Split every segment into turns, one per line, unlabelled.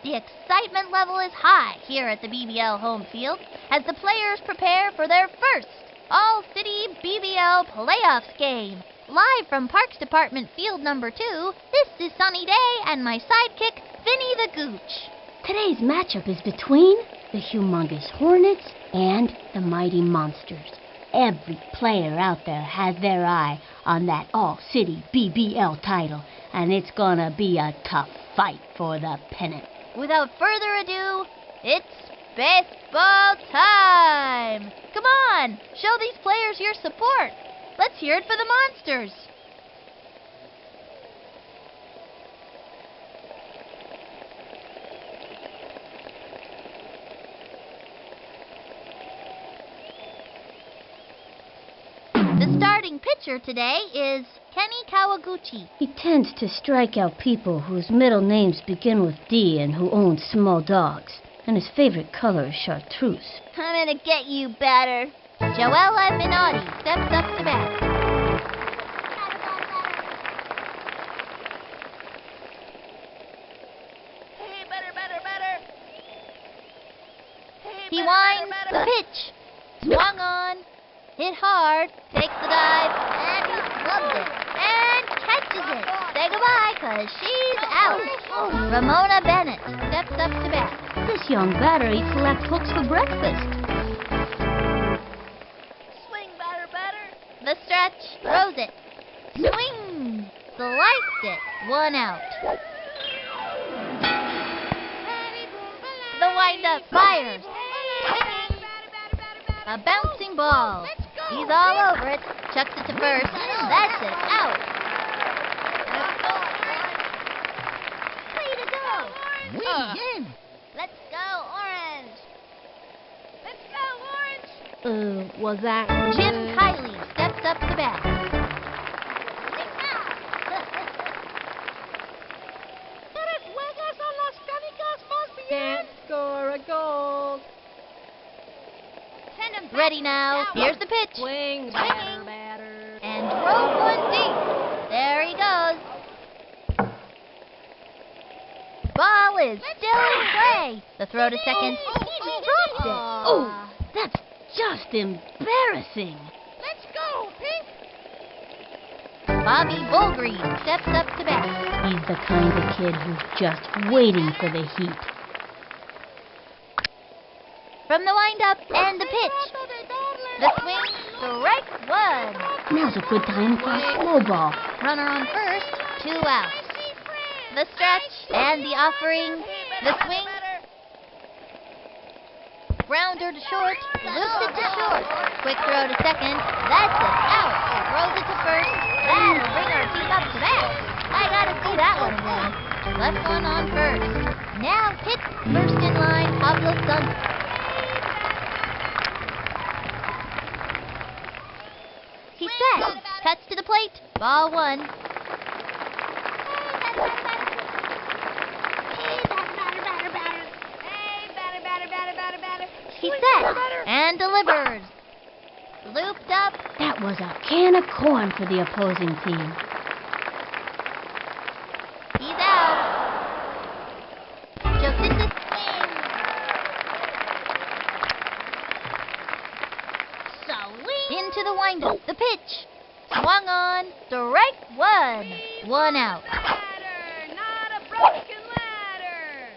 The excitement level is high here at the BBL home field as the players prepare for their first All-City BBL Playoffs game. Live from Parks Department Field number 2, this is Sunny Day and my sidekick, Vinny the Gooch.
Today's matchup is between the humongous Hornets and the mighty Monsters. Every player out there has their eye on that All-City BBL title, and it's gonna be a tough fight for the pennant.
Without further ado, it's baseball time! Come on, show these players your support. Let's hear it for the Monsters. The starting pitcher today is Kenny Kawaguchi.
He tends to strike out people whose middle names begin with D and who own small dogs. And his favorite color is chartreuse.
I'm gonna get you, batter. Joella Minotti steps up to bat.
Hey, batter. Hey,
He winds the pitch. Swung on. Hit hard. Takes the dive. And he clubs it. And catches it. Say goodbye, 'cause she's out. Ramona Bennett steps up to bat.
This young batter eats left hooks for breakfast.
Swing, batter.
The stretch. Throws it. Swing. Sliced it. 1 out. The windup fires. A bouncing ball. He's all over it. Chucks it to first. That's it. Out. Way to go. Let's go, Orange.
Was that...
Jim Kiley steps up to bat.
Can't score a goal.
Ready now. Here's the pitch.
Swing,
Swinging.
batter.
And drove one deep. There he goes. Ball is still in play. The throw to second. He dropped it.
Oh, that's just embarrassing.
Let's go, Pink.
Bobby Bullgreen steps up to bat.
He's the kind of kid who's just waiting for the heat.
From the windup and the pitch. The swing, strike 1.
Now's a good time for a slow ball.
Runner on first, 2 outs. The stretch and the offering. The swing. Grounder to short, loops it to short. Quick throw to second. That's it, out. Throws it to first. That'll bring our team up to bat. I gotta see that one again. Left one on first. Now hit first in line, Pablo Santos. He's set. Cuts to the plate. Ball 1. He's set and delivers. Looped up.
That was a can of corn for the opposing team.
He's out. Just hit the swing. Swing. Into the windup. The pitch. Swung on. Strike 1. 1 out.
Ladder, not a broken ladder.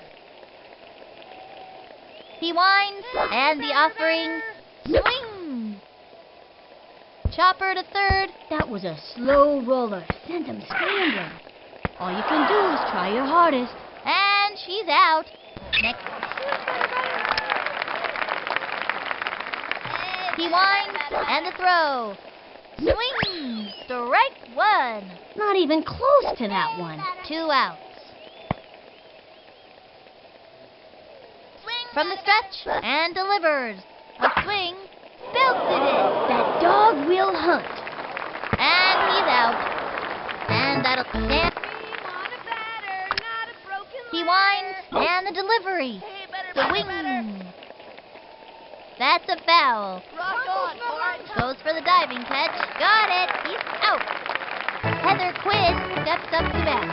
He winds and the offering. Swing. Chopper to third.
That was a slow roller. Sent him scrambling. All you can do is try your hardest.
And she's out. Next. He winds and the throw. Swing. Strike 1.
Not even close to that one.
2 outs. From the stretch and delivers. A swing. Belts it in.
That dog will hunt.
And he's out. And that'll stand. He winds and the delivery. Swing. That's a foul. Goes for the diving catch. Got it. He's out. Heather Quinn steps up to bat.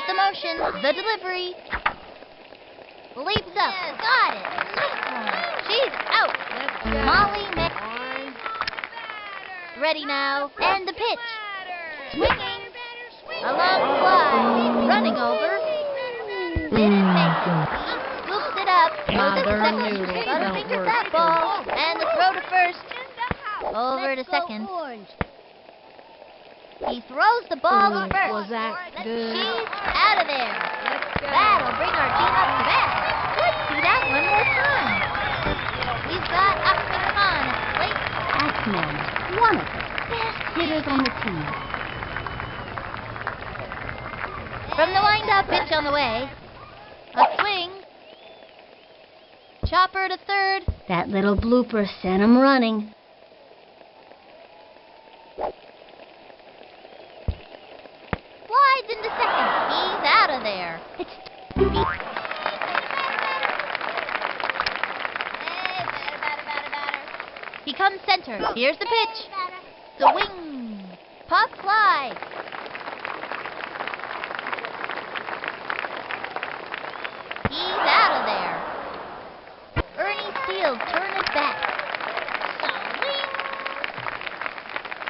the motion, the delivery. Leaps up, got it. Nice one. She's out.
Let's go.
Molly May.
One.
Ready now, and the pitch. Swinging. A
A
long fly, running over. Didn't make it. Scoops it up. Goes to second.
noodle.
Butterfingers
Don't
that
work.
ball. And the throw to first. Over to second. He throws the ball to first.
Was that good?
She's out of there.
Let's go.
That'll bring our team up to bat. Let's see that one more time. We've got Aquaman at the plate.
Axman is one of the best hitters on the team.
From the wind-up, pitch on the way. A swing. Chopper to third.
That little blooper sent him running.
Slides into second. He's out of there.
It's
He comes center. Here's the pitch. Swing. Pop fly. He's out of there. Ernie Steele turn it back. Swing.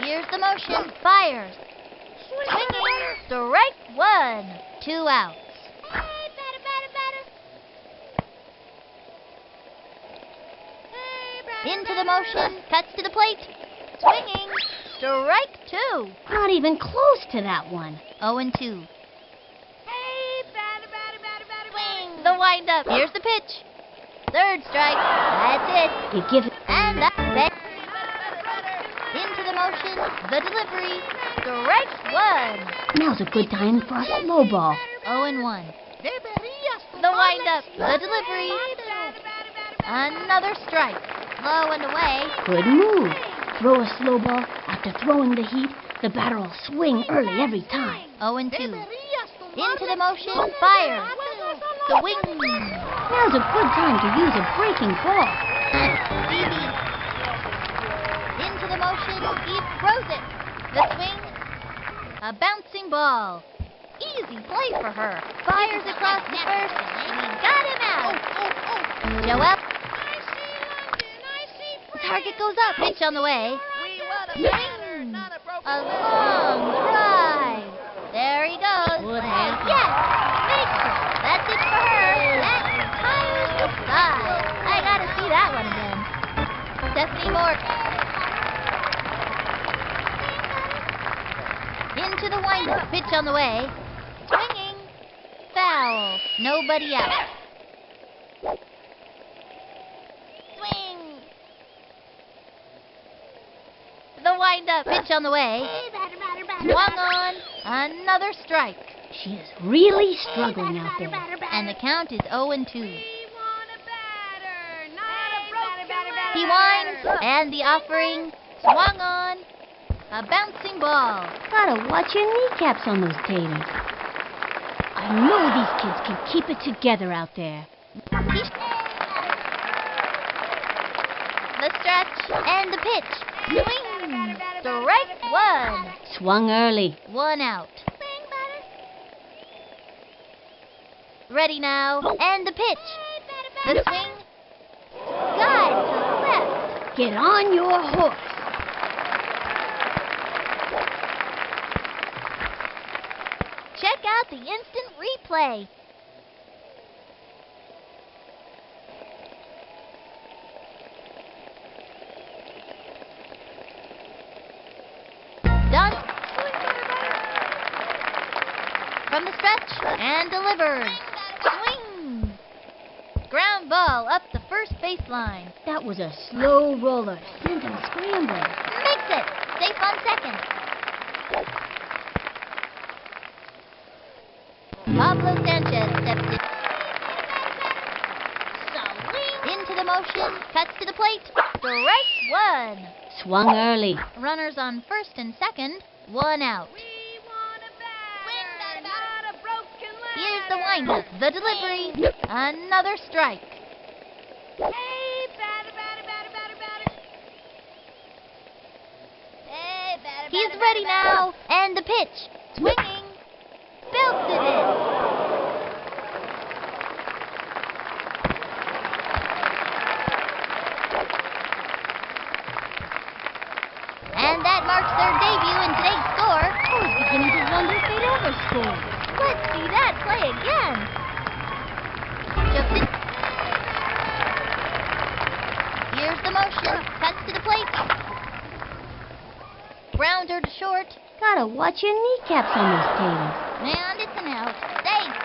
Here's the motion. Fires. Swinging. Strike one. 2 outs. Into the motion. Cuts to the plate. Swinging. Strike 2.
not even close to that one.
0-2. Swing. The wind-up. Here's the pitch. Third strike. That's it.
You give it.
And that's it. Into the motion. The delivery. Strike 1.
Now's a good time for a slow ball.
0-1. The wind-up. The delivery. Another strike. Low and away.
Good move. Throw a slow ball. After throwing the heat, the batter will swing early every time.
0-2. Into the motion. Fire. Swing.
Now's a good time to use a breaking ball.
BB. Into the motion. He throws it. The swing. A bouncing ball. Easy play for her. Fires across the first. We got him out. Joel. The target goes up. Pitch on the way. Swing. A long drive. There he goes.
Good hand.
Yes. Makes it. That's it for her. That retires the side. I gotta see that one again. Stephanie Moore. Into the windup. Pitch on the way. Swinging. Foul. Nobody out. Swing. The windup. Pitch on the way. Swung on. Another strike.
She is really struggling out there.
And the count is 0-2. He
Whines.
winds, and the offering swung on. A bouncing ball.
Gotta watch your kneecaps on those taters. I know these kids can keep it together out there.
The stretch and the pitch. Swing. Strike 1.
Swung early.
1 out. Ready now, and the pitch. The swing. Guide to left.
Get on your horse.
Check out the instant replay. Done. From the stretch and delivers. Swing. Ground ball up the first baseline.
That was a slow roller. Sent him scrambling.
Makes it. Safe on second. Pablo Sanchez steps in. Into the motion. Cuts to the plate. Strike 1.
Swung early.
Runners on first and second. 1 out. Here's the windup. The delivery. Another strike. He's ready now. And the pitch. Swinging. Belts it in. And that marks their debut in today's score.
I was beginning to wonder if they'd ever score.
Let's see that play again. Just in. Here's the motion. Cuts to the plate. Grounder to short.
Gotta watch your kneecaps on those taters.
And it's an out. Safe.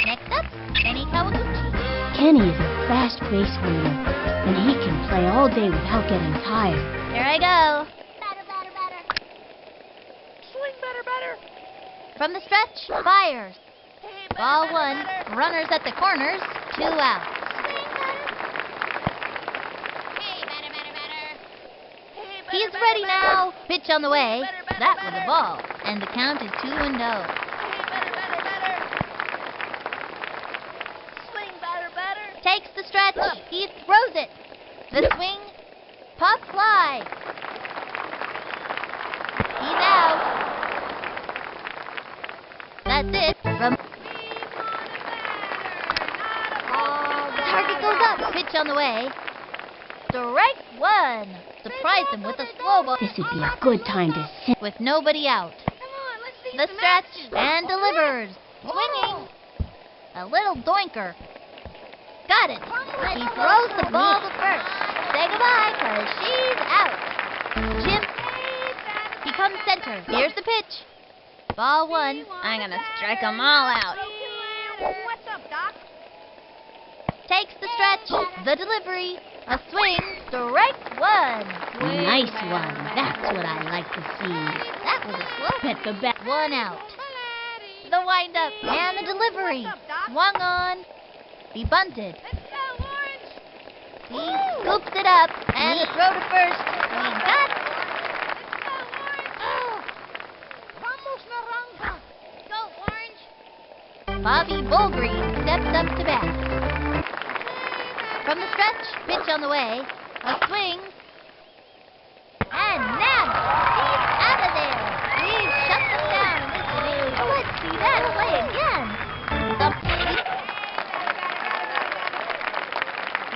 Next up, Kenny Kawaguchi.
Kenny is a fast base runner, and he can play all day without getting tired.
Here I go.
Swing batter.
From the stretch, fires. Ball one. Runners at the corners. 2 outs. He's ready now. Pitch on the way. That was a ball. And the count is 2-0.
Swing batter.
Takes the stretch. He throws it. The swing. Pop fly. He's out. That's it. From target goes up. Pitch on the way. Strike one. Surprise him with a slow ball.
This would be a good time to sit.
With nobody out.
Come on, let's see
The
some
stretch
action.
and delivers. Swinging. A little doinker. Got it. He throws the ball to first. Say goodbye, cause she's out. Jim becomes center. Here's the pitch. Ball one. I'm gonna strike them all out.
What's up, Doc?
Takes the stretch. The delivery. A swing. Strike one.
Nice one. That's what I like to see.
That was a slow
Pet the bat.
1 out. The windup and the delivery. Swung on. He bunted.
Let's go, Orange.
He scoops it up and a throw to first. He got.
Vamos, Naranja. Go, Orange.
Bobby Bulgreen steps up to bat. From the stretch, pitch on the way. A swing. And now he's out of there. He shut them down in this inning. Let's see that play again.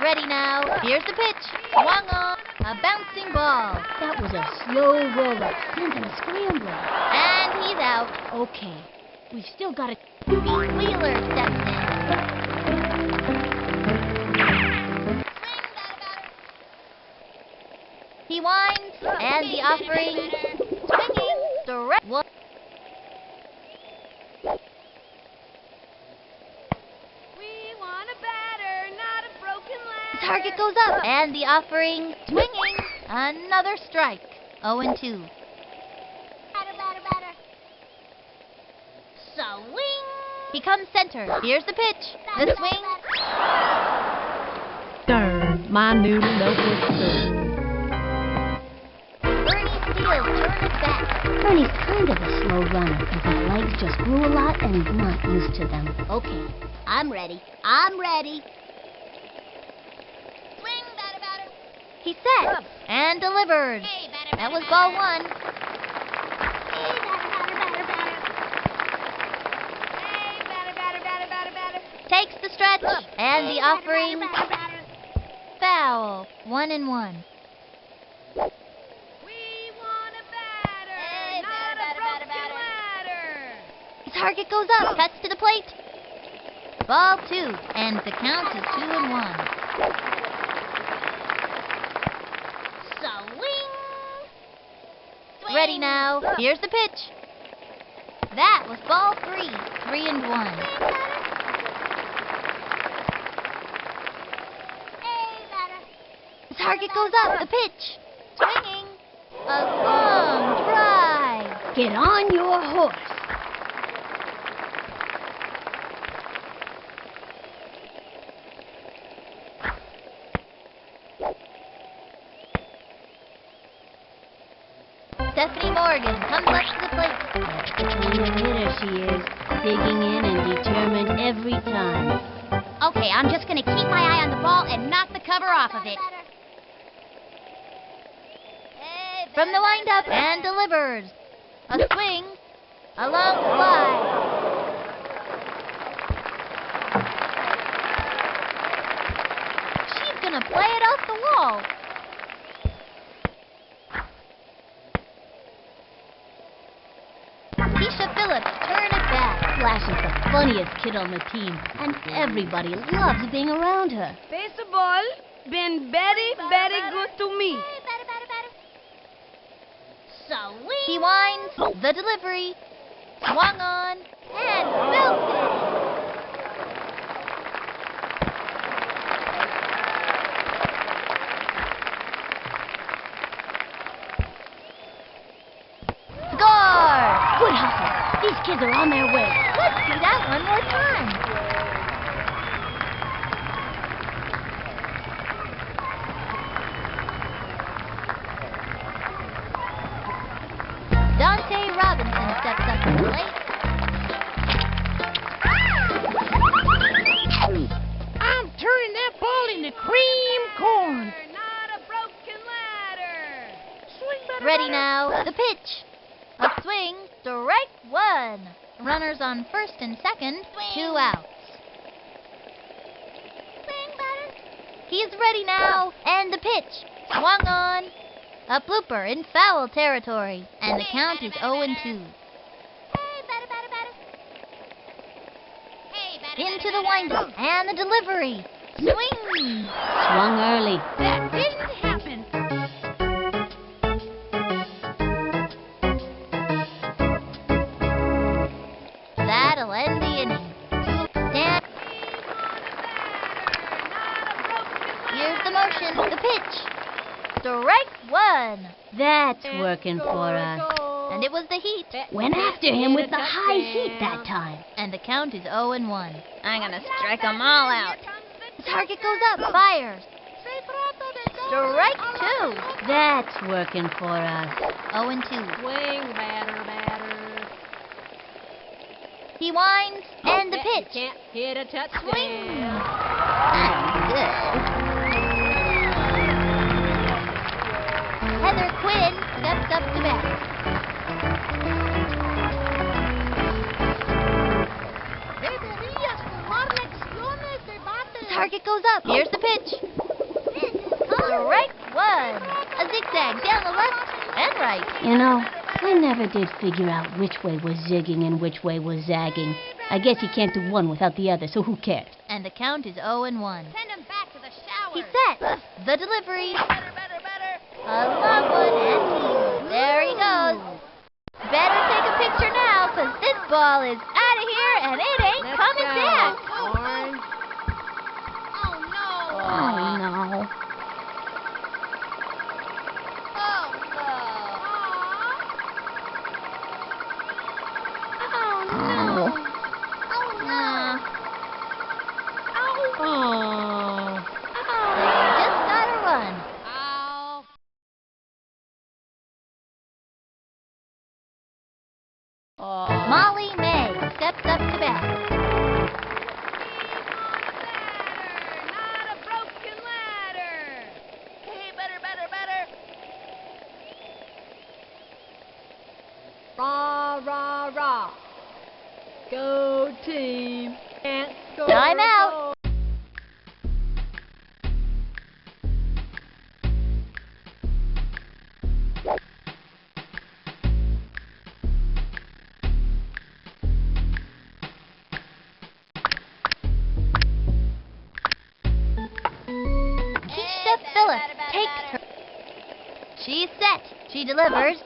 Ready now. Here's the pitch. Swung on. A bouncing ball.
That was a slow roller, sent him scrambling.
And he's out.
Okay, we've still got to.
Pete Wheeler steps in. He winds, and the offering, swinging, direct one.
We want a batter, not a broken ladder.
Target goes up, and the offering, swinging, another strike. 0-2.
Batter.
Swing. He comes center. Here's the pitch. The swing.
Darn, my noodle notebook too.
Bernie Steele turns back.
Bernie's kind of a slow runner because his legs just grew a lot and he's not used to them.
Okay, I'm ready. Swing, batter. He sets and delivers. That was ball one. Takes the stretch and the offering. Foul. 1-1.
We want a batter, not a broken ladder.
The target goes up. Cuts to the plate. Ball two, and the count is 2-1. Swing. Ready now. Here's the pitch. That was ball three. 3-1. The target goes up. The pitch. Swinging. A long drive.
Get on your horse.
Stephanie Morgan comes up to the plate.
The kind of hitter she is, digging in and determined every time.
Okay, I'm just going to keep my eye on the ball and knock the cover off of it. From the windup and delivers. A swing. A long fly. She's going to play it off the wall. Phillips turn it back.
Flash is the funniest kid on the team, and everybody loves being around her.
Baseball been very, very good to me.
Sweet. He winds, the delivery, swung on, and belted. Score!
Good hustle. These kids are on their way.
Let's see that one more time. Dante Robinson steps up to the plate.
I'm turning that ball into cream corn. Not a broken ladder. Swing better.
Ready now, the pitch. A swing, strike one. Runners on first and second, 2 outs. He's ready now, and the pitch. Swung on. A blooper in foul territory, and the count is 0-2. Into the windup, and the delivery. Swing!
Swung early.
That didn't happen.
That'll end the inning. Stand. Here's the motion, the pitch. Strike one.
That's working for us.
And it was the heat.
Went after him with the high heat that time.
And the count is 0-1. I'm gonna strike them all out. The target goes up, fires. Strike two.
That's working for us.
0-2.
Swing, batter.
He winds, and the pitch.
Can't hit a touchdown.
Swing. That's good. Heather Quinn steps up to bat. The target goes up. Here's the pitch. Strike one. A zigzag down the left and right.
You know, I never did figure out which way was zigging and which way was zagging. I guess you can't do one without the other, so who cares?
And the count is 0-1.
Send him back to the shower.
He's set. The delivery. A long one and deep. There he goes. Better take a picture now, 'cause this ball is out of here and it ain't
Let's
coming
go.
back.
Orange.
Oh, no.
Oh, no.
Oh.
They just got a run. Molly May steps up to bat.
Not a broken ladder. Hey, better.
Rah. Go team. Can't score.
Time out. Keisha Phillips takes her. She's set. She delivers.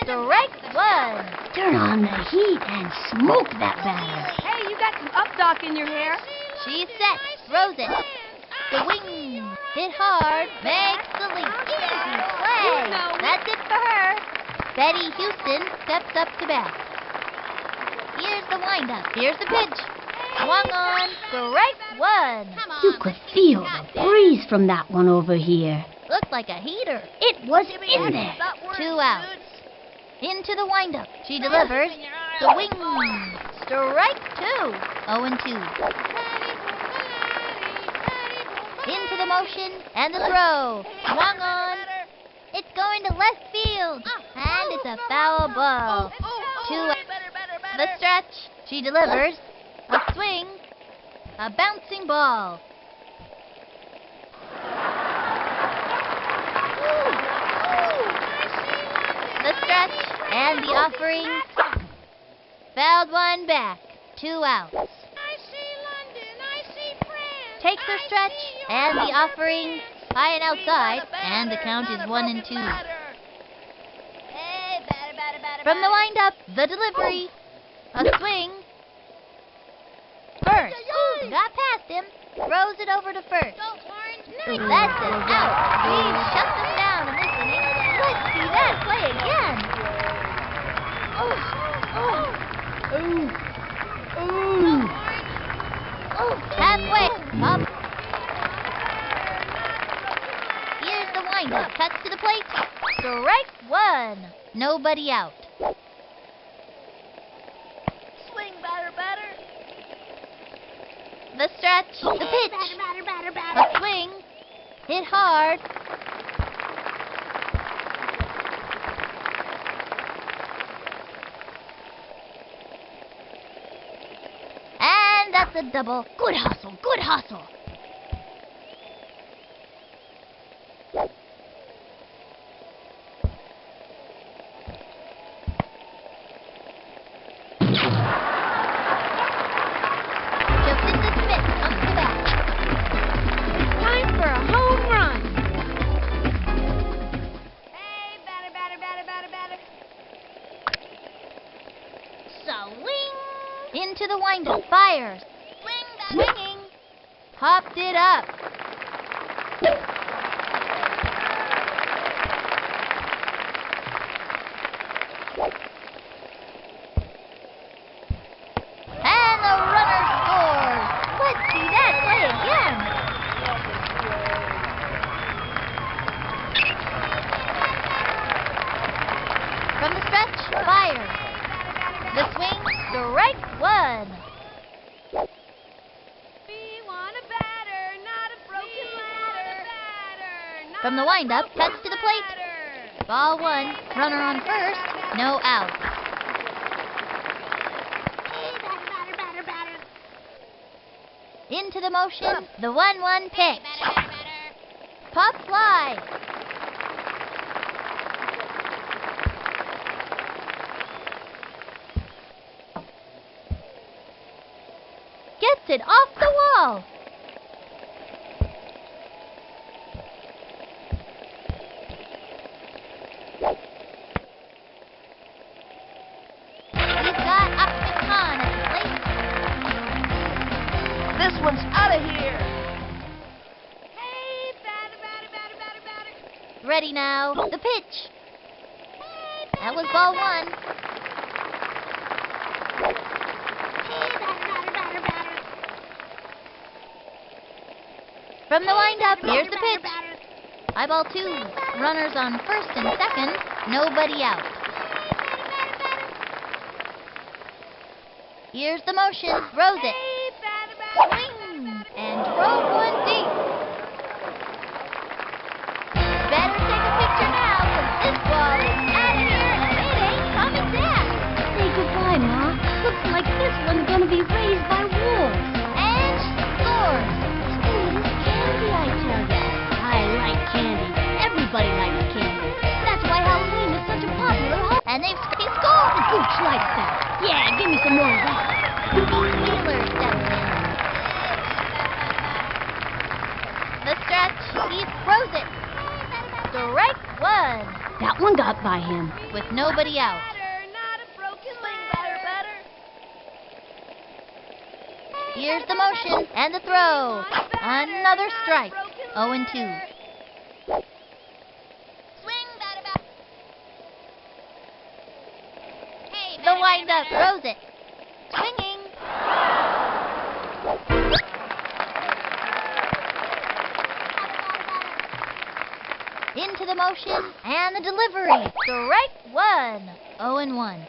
Strike one.
Turn on the heat and smoke that batter.
Hey, you got some updock in your hair.
She's set. Throws it. The wing. Hit hard. Makes the leap. Easy play. That's it for her. Betty Houston steps up to bat. Here's the windup. Here's the pitch. Swung on. Strike one.
You could feel the breeze from that one over here.
Looked like a heater.
It was in there.
2 outs. Into the windup. She delivers. The wing. Strike two. 0-2. Into the motion and the throw. Swung on. It's going to left field. And it's a foul ball. 2 outs. The stretch. She delivers. A swing. A bouncing ball. The stretch and the offering. Fouled one back. 2 outs.
I see London, I see France.
Takes her stretch, and the offering high and outside, and the count is 1-2. From the windup, the delivery. A swing. First. Ooh, got past him. Throws it over to first. That's an out. He shut them down in this inning. Let's see that play again. Halfway. Up. Here's the windup. Cuts to the plate. Strike 1. Nobody out.
Swing, batter, batter.
The stretch. The pitch. A swing. Hit hard. And that's a double. Good hustle. Good hustle.
Time for a home run.
Swing! Into the windup, fires. Swinging. Popped it up. And the runner scores. Let's see that play again. From the stretch, fires. The swing, strike 1.
We want a batter, not a broken ladder.
From the windup, cuts to the plate. Ball 1, runner on first, no out. Into the motion, the 1-1 pitch. Pop fly. Gets it off the wall. He's got Optic Khan at the plate.
This one's out of here.
Ready now. The pitch. That was ball 1. From the windup, here's the pitch. High ball 2. Runners on first and second. Nobody out. Here's the motion. Throws it. Swing. And drove one deep. Better take a picture now, 'cause this ball is out of here and it ain't coming back.
Say goodbye, Ma. Looks like this one's gonna be raised by wolves.
And scores.
Sweet as candy, I tell ya. I like candy. Everybody likes candy. That's why Halloween is such a popular holiday.
And he scored.
The gooch likes that. Yeah, give me some more of that.
Wheeler steps in. The stretch. He throws it. Strike 1.
That one got by him.
With nobody out. Here's the motion and the throw. Another strike. 0-2. The windup throws it. Swinging. Into the motion and the delivery. Strike 1. 0-1.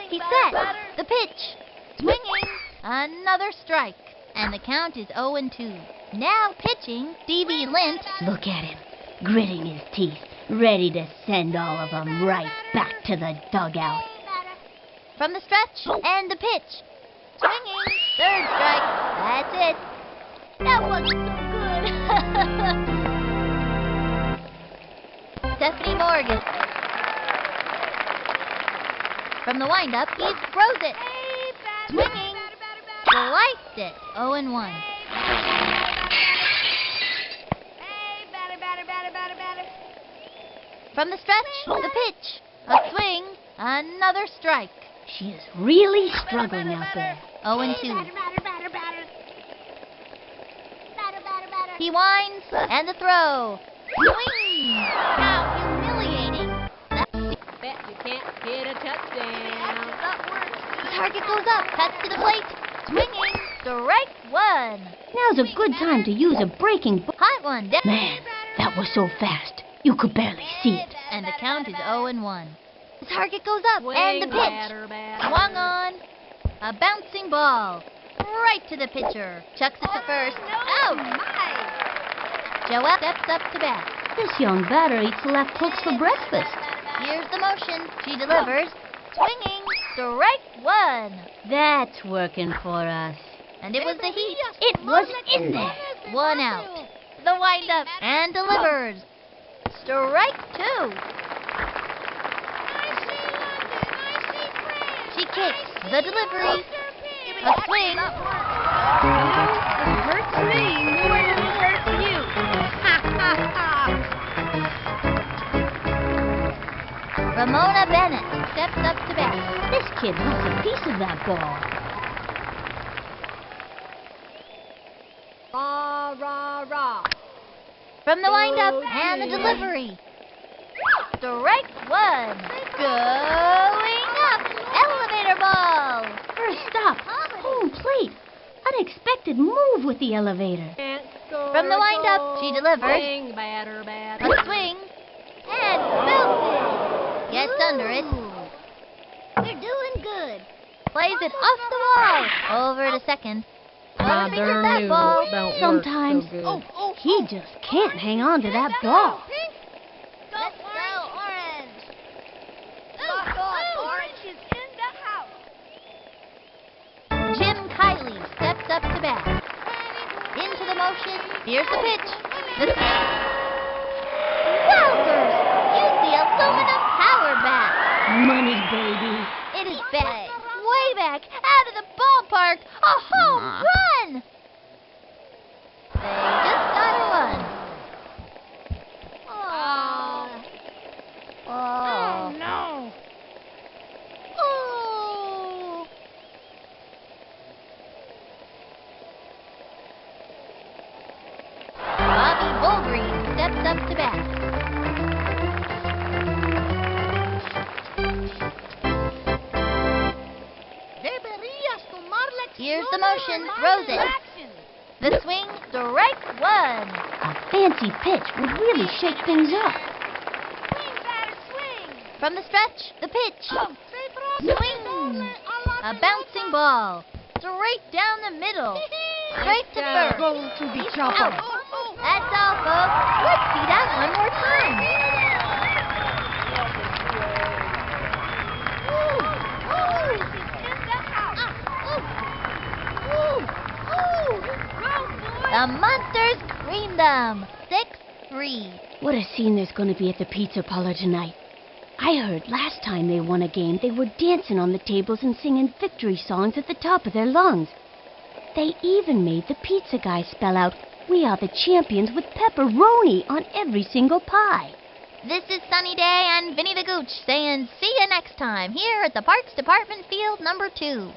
He's set. The pitch. Swinging. Another strike. And the count is 0-2. Now pitching, Stevie Lint.
Look at him, gritting his teeth, ready to send all of them right back to the dugout.
From the stretch and the pitch. Swinging. Third strike. That's it. That wasn't so good. Stephanie Morgan. From the windup, he throws it. Swinging. Sliced it. 0-1. From the stretch, the pitch. A swing. Another strike.
She is really struggling out there.
0-2. He winds, and the throw. Swing! How humiliating.
Bet you can't get a touchdown.
The target goes up, cuts to the plate. Swinging. Strike one.
Now's a good time to use a breaking ball.
Hot one.
Man, that was so fast. You could barely see it.
And the count is 0-1. The target goes up,
Swing,
and the pitch.
batter.
Swung on. A bouncing ball. Right to the pitcher. Chucks it to first. Out. Joelle steps up to bat.
This young batter eats left hooks for breakfast.
Here's the motion. She delivers. Swinging. Strike one.
That's working for us.
And it was the heat.
It was in there.
One out. The windup. And delivers. Strike two. She kicks. The delivery. A swing.
It hurts me more than it hurts you.
Ramona Bennett steps up to bat.
This kid wants a piece of that ball.
Rah, rah, rah.
From the windup and the delivery. Strike one. Going up. Elevator ball.
First stop, home plate. Unexpected move with the elevator.
Can't score
From the
a
windup,
goal.
she delivers.
Swing, batter.
A swing. And bounces. Gets under it.
They're doing good.
Plays it off the wall. Over to second. Gonna be with that ball.
Sometimes he just can't hang on to that ball.
Let's go, Orange. Orange is in the house.
Jim Kiley steps up to bat. Into the motion. Here's the pitch. The swing. Wowzers! Use the aluminum power bat.
Money, baby.
It is back. Way back. Out of the ballpark. A home run! They just got one.
Oh, no.
Oh. Bobby Bulgreen steps up to bat. Here's the motion. Throws it. The swing. Strike one.
A fancy pitch would really shake things up.
From the stretch. The pitch. Swing. A bouncing ball. Straight down the middle. Straight to first.
Going to be
It's
chopped.
out. That's all, folks. Let's see that one more time. The Monsters creamed them. 6-3.
What a scene there's going to be at the pizza parlor tonight. I heard last time they won a game, they were dancing on the tables and singing victory songs at the top of their lungs. They even made the pizza guy spell out, "We are the champions," with pepperoni on every single pie.
This is Sunny Day and Vinny the Gooch saying see you next time here at the Parks Department Field number 2.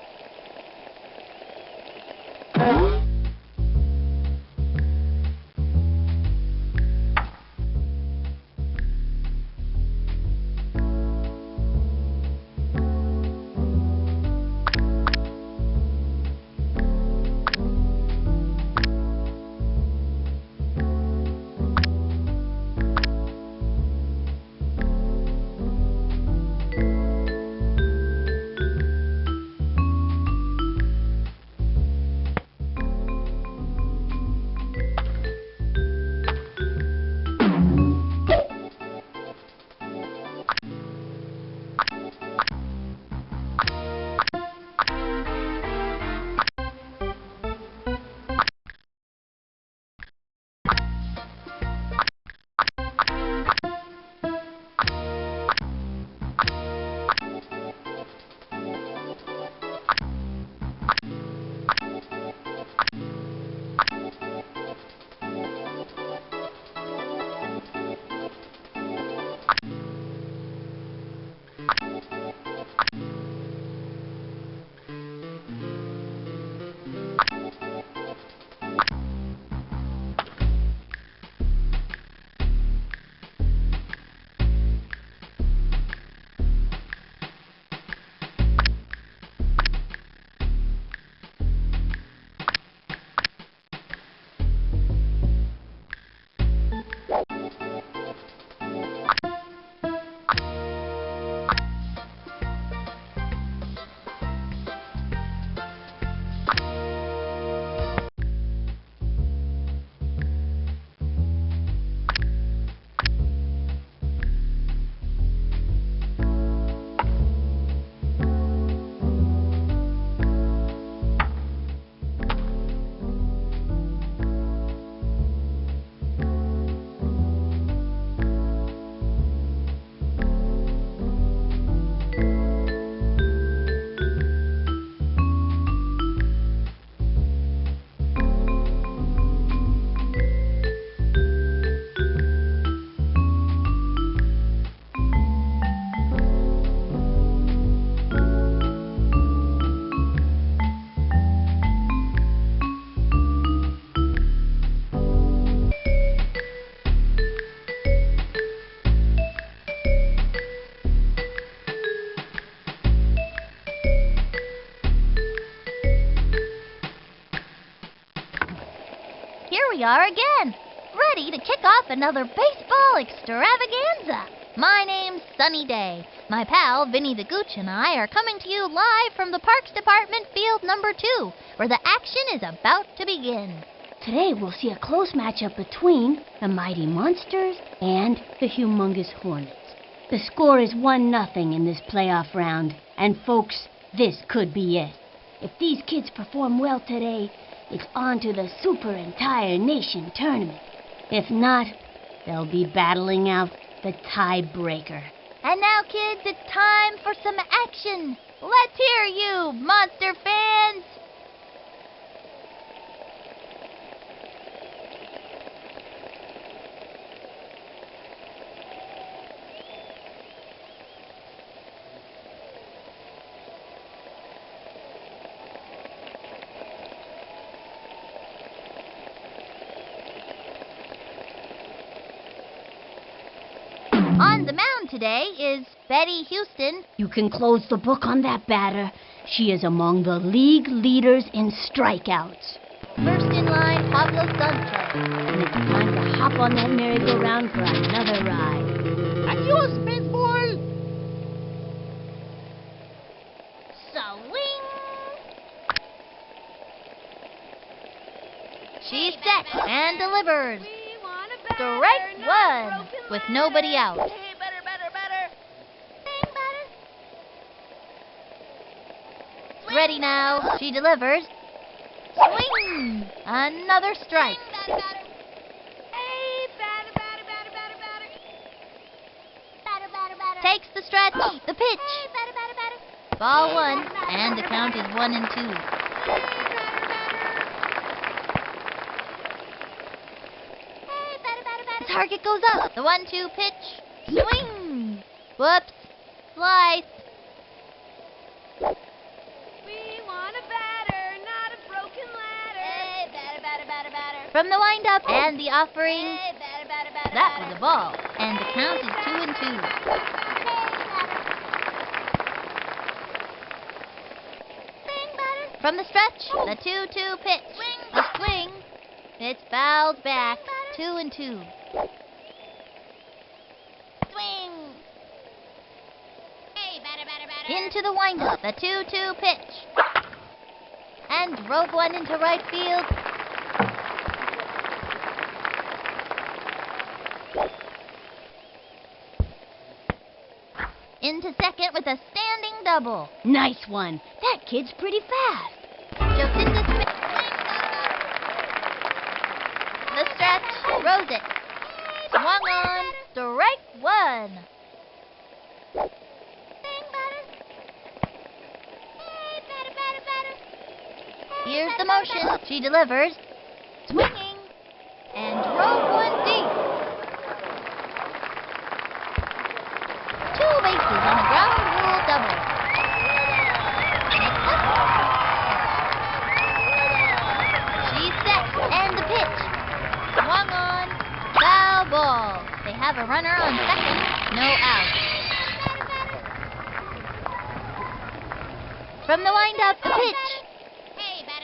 here we are again, ready to kick off another baseball extravaganza. My name's Sunny Day. My pal, Vinny the Gooch, and I are coming to you live from the Parks Department Field number 2, where the action is about to begin.
Today we'll see a close matchup between the Mighty Monsters and the Humongous Hornets. The score is 1-0 in this playoff round, and folks, this could be it. If these kids perform well today, it's on to the Super Entire Nation Tournament. If not, they'll be battling out the tiebreaker.
And now, kids, it's time for some action. Let's hear you, monster fans! On the mound today is Betty Houston.
You can close the book on that batter. She is among the league leaders in strikeouts.
First in line, Pablo Sanchez.
And it's time to hop on that merry-go-round for another ride.
Adios, baseball.
Swing! She's set and delivers. Strike one with nobody out.
Hey, batter.
Ready now. She delivers. Swing! Another strike. Takes the stretch. The pitch. Ball one, and the count is 1-2. The target goes up. The 1-2 pitch. Swing! Whoops. Slice.
We want a batter, not a broken ladder.
Hey, batter. From the windup and the offering.
Hey, batter.
That was a ball, and the count is 2-2. From the stretch, the 2-2 pitch. The swing. It's fouled back. 2-2. Swing.
Hey, batter.
Into the windup, the 2-2 pitch. And drove one into right field. Into second with a standing double.
Nice one. That kid's pretty fast.
Just into the stretch, throws it. Swung on, strike one. Here's the motion. She delivers. Swinging. And drove one deep. 2 bases on a ground rule double. She's set. And the pitch. Swung on. Foul ball. They have a runner on second. No out. From the windup, the pitch.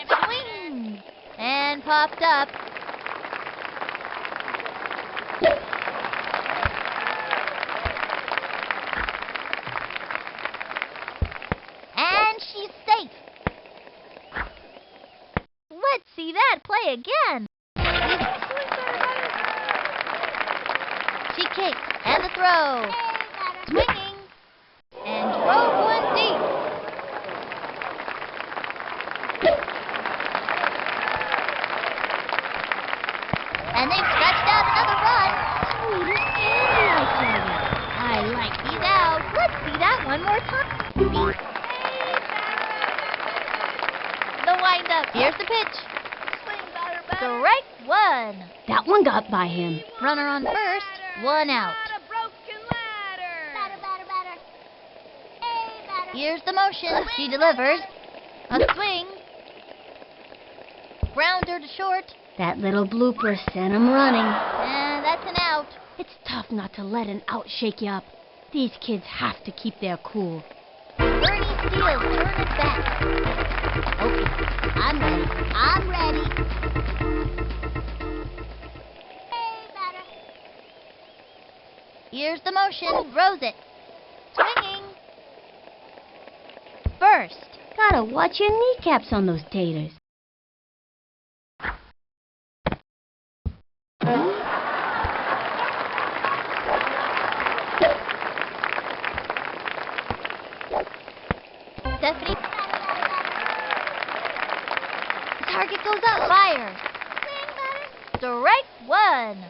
Swing! And popped up. And she's safe. Let's see that play again. She kicks, and the throw. Swinging. And drove one deep. And they've stretched out another run.
Sweetest candy, I tell you.
I like these out. Let's see that one more time. The windup. Here's the pitch. Strike one.
That one got by him.
Runner on first. One out.
Not a broken ladder.
Here's the motion. She delivers. A swing. Grounder to short.
That little blooper sent him running.
And that's an out.
It's tough not to let an out shake you up. These kids have to keep their cool.
Bernie Steele, turn it back. Okay, I'm ready. Here's the motion. Throws it. Swinging. First.
Gotta watch your kneecaps on those taters.
Stephanie. Target goes up. Fire. Strike one.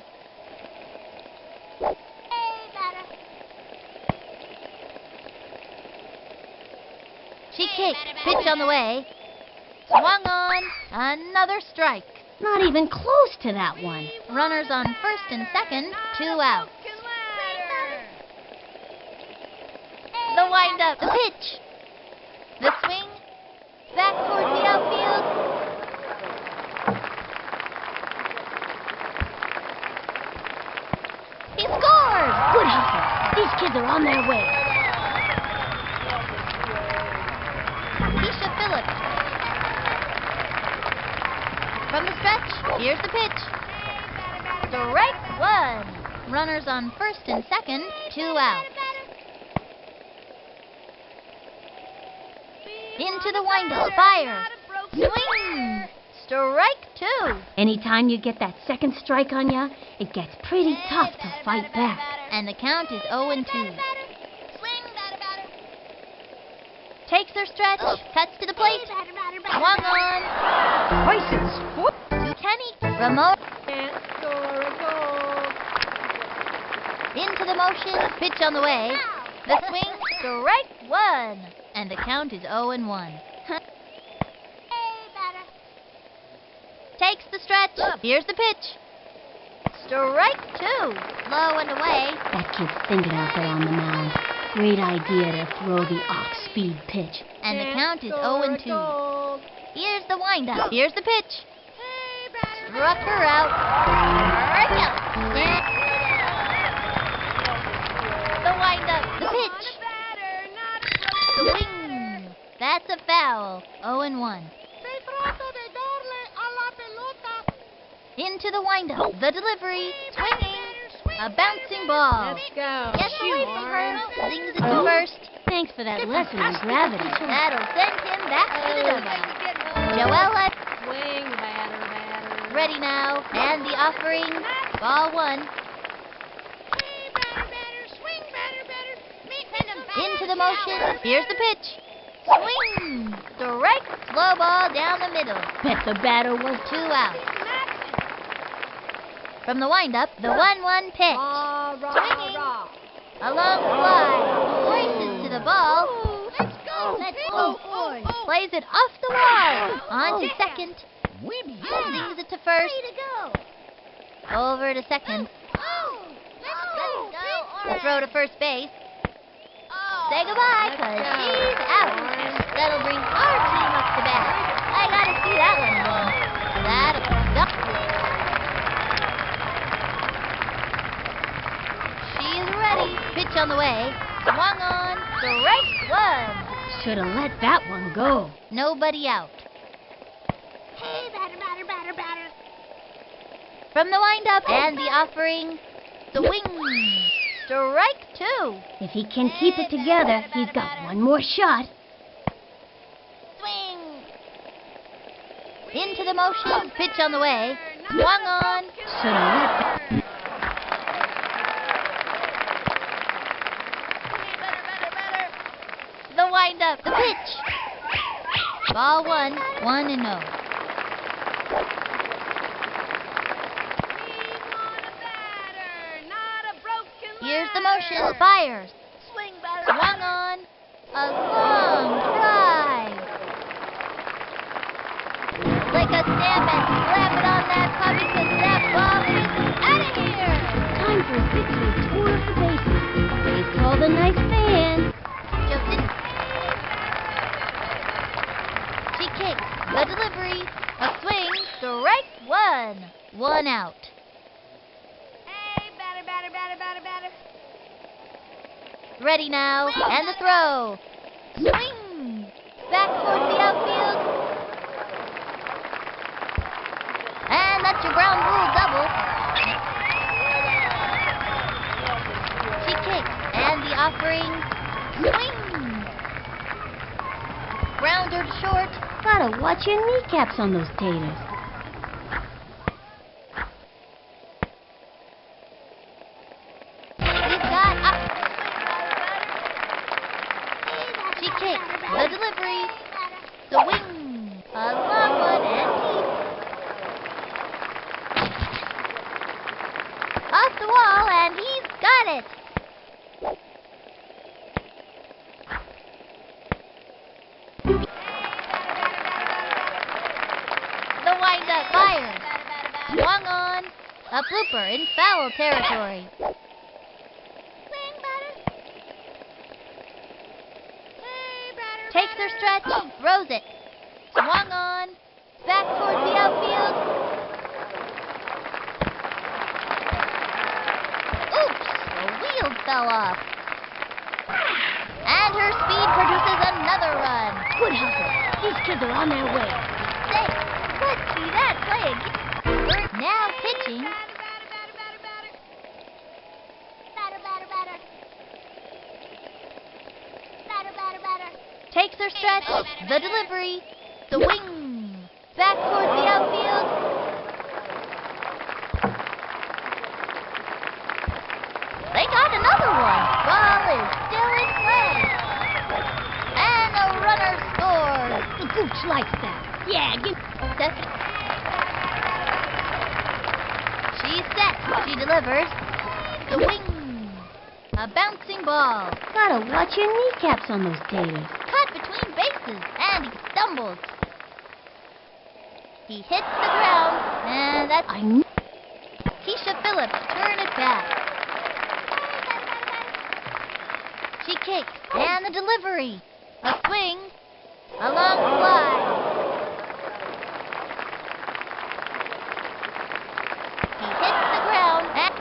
She kicked. Pitch on the way. Swung on. Another strike.
Not even close to that one.
Runners on first and second. 2 outs. The windup. The pitch. The swing. Back towards the outfield. He scores!
Good hustle. These kids are on their way.
Phillips. From the stretch, here's the pitch. Strike one. Runners on first and second, 2 outs. Into the windup, fire. Swing. Strike two.
Anytime you get that second strike on ya, it gets pretty tough to fight back.
And the count is 0-2. Takes their stretch, cuts to the plate, swung on.
License foot.
To Kenny, remote.
Can't score a goal.
Into the motion, pitch on the way. The swing, strike one. And the count is 0-1. Takes the stretch, here's the pitch. Strike two, low and away.
That kid's thinking out there on the mound. Great idea to throw the off-speed pitch.
And the count is 0-2. Here's the windup. Here's the pitch. Struck her out. Strike out. The windup. The pitch. Swing. That's a foul. 0-1. Into the windup. The delivery. Swinging. A bouncing ball.
Let's go.
Gets away from her. Zings it to first.
Thanks for that lesson in gravity.
That'll send him back to the dugout. Joella.
Swing, batter.
Ready now. And the offering. Ball one. Into the motion. Here's the pitch. Swing. Strike. Slow ball down the middle.
Bet the batter was
2 outs. From the windup, the 1-1 pitch. Swinging. A long fly. Races to the ball.
Let's go.
Let's go. Plays it off the wall. On to second. Zings it to first. Over to second. The throw to first base. Say goodbye, cause she's out. That'll bring our team up to bat. I gotta see that one again. That'll duck. She's ready. Pitch on the way. Swung on. Strike one.
Should have let that one go.
Nobody out. From the windup and the offering, swing. Strike two.
If he can keep it together, he's got one more shot.
Swing. Into the motion, pitch on the way. Swung on.
Should have let that.
The windup, the pitch. Ball one, 1-0. Here's the motion, fires. Swung on. A long drive. Like a stamp and slap it on that puppy, 'cause that ball is out of here.
Time for a 6-week tour of the bases. He's called a nice fan.
Justin. She kicks. The delivery. A swing. Strike one. 1 out. Ready now. And the throw. Swing. Back towards the outfield. And that's your ground rule double. She offering. Swing! Grounder to short.
Gotta watch your kneecaps on those taters.
He's got up. She kicks. The delivery. The wing. A long one and deep. Off the wall, and he's got it. The wind-up fire. Swung on. A blooper in foul territory. Takes her stretch, throws it. Swung on. Back towards the outfield. Oops! The wheel fell off. And her speed produces another run.
Good hustle. These kids are on their way.
Say, let's see that play again. Now pitching. Takes her stretch. The delivery. The wing. Back towards the outfield. They got another one. Ball is still in play. And a runner scores.
The gooch likes that. Yeah, give...
She's set. She delivers. The wing. A bouncing ball.
Gotta watch your kneecaps on those taters.
Cut between bases, and he stumbles. He hits the ground, and that's Keisha Phillips turn it back. She kicks, and the delivery. A swing. A long fly. He hits the ground, and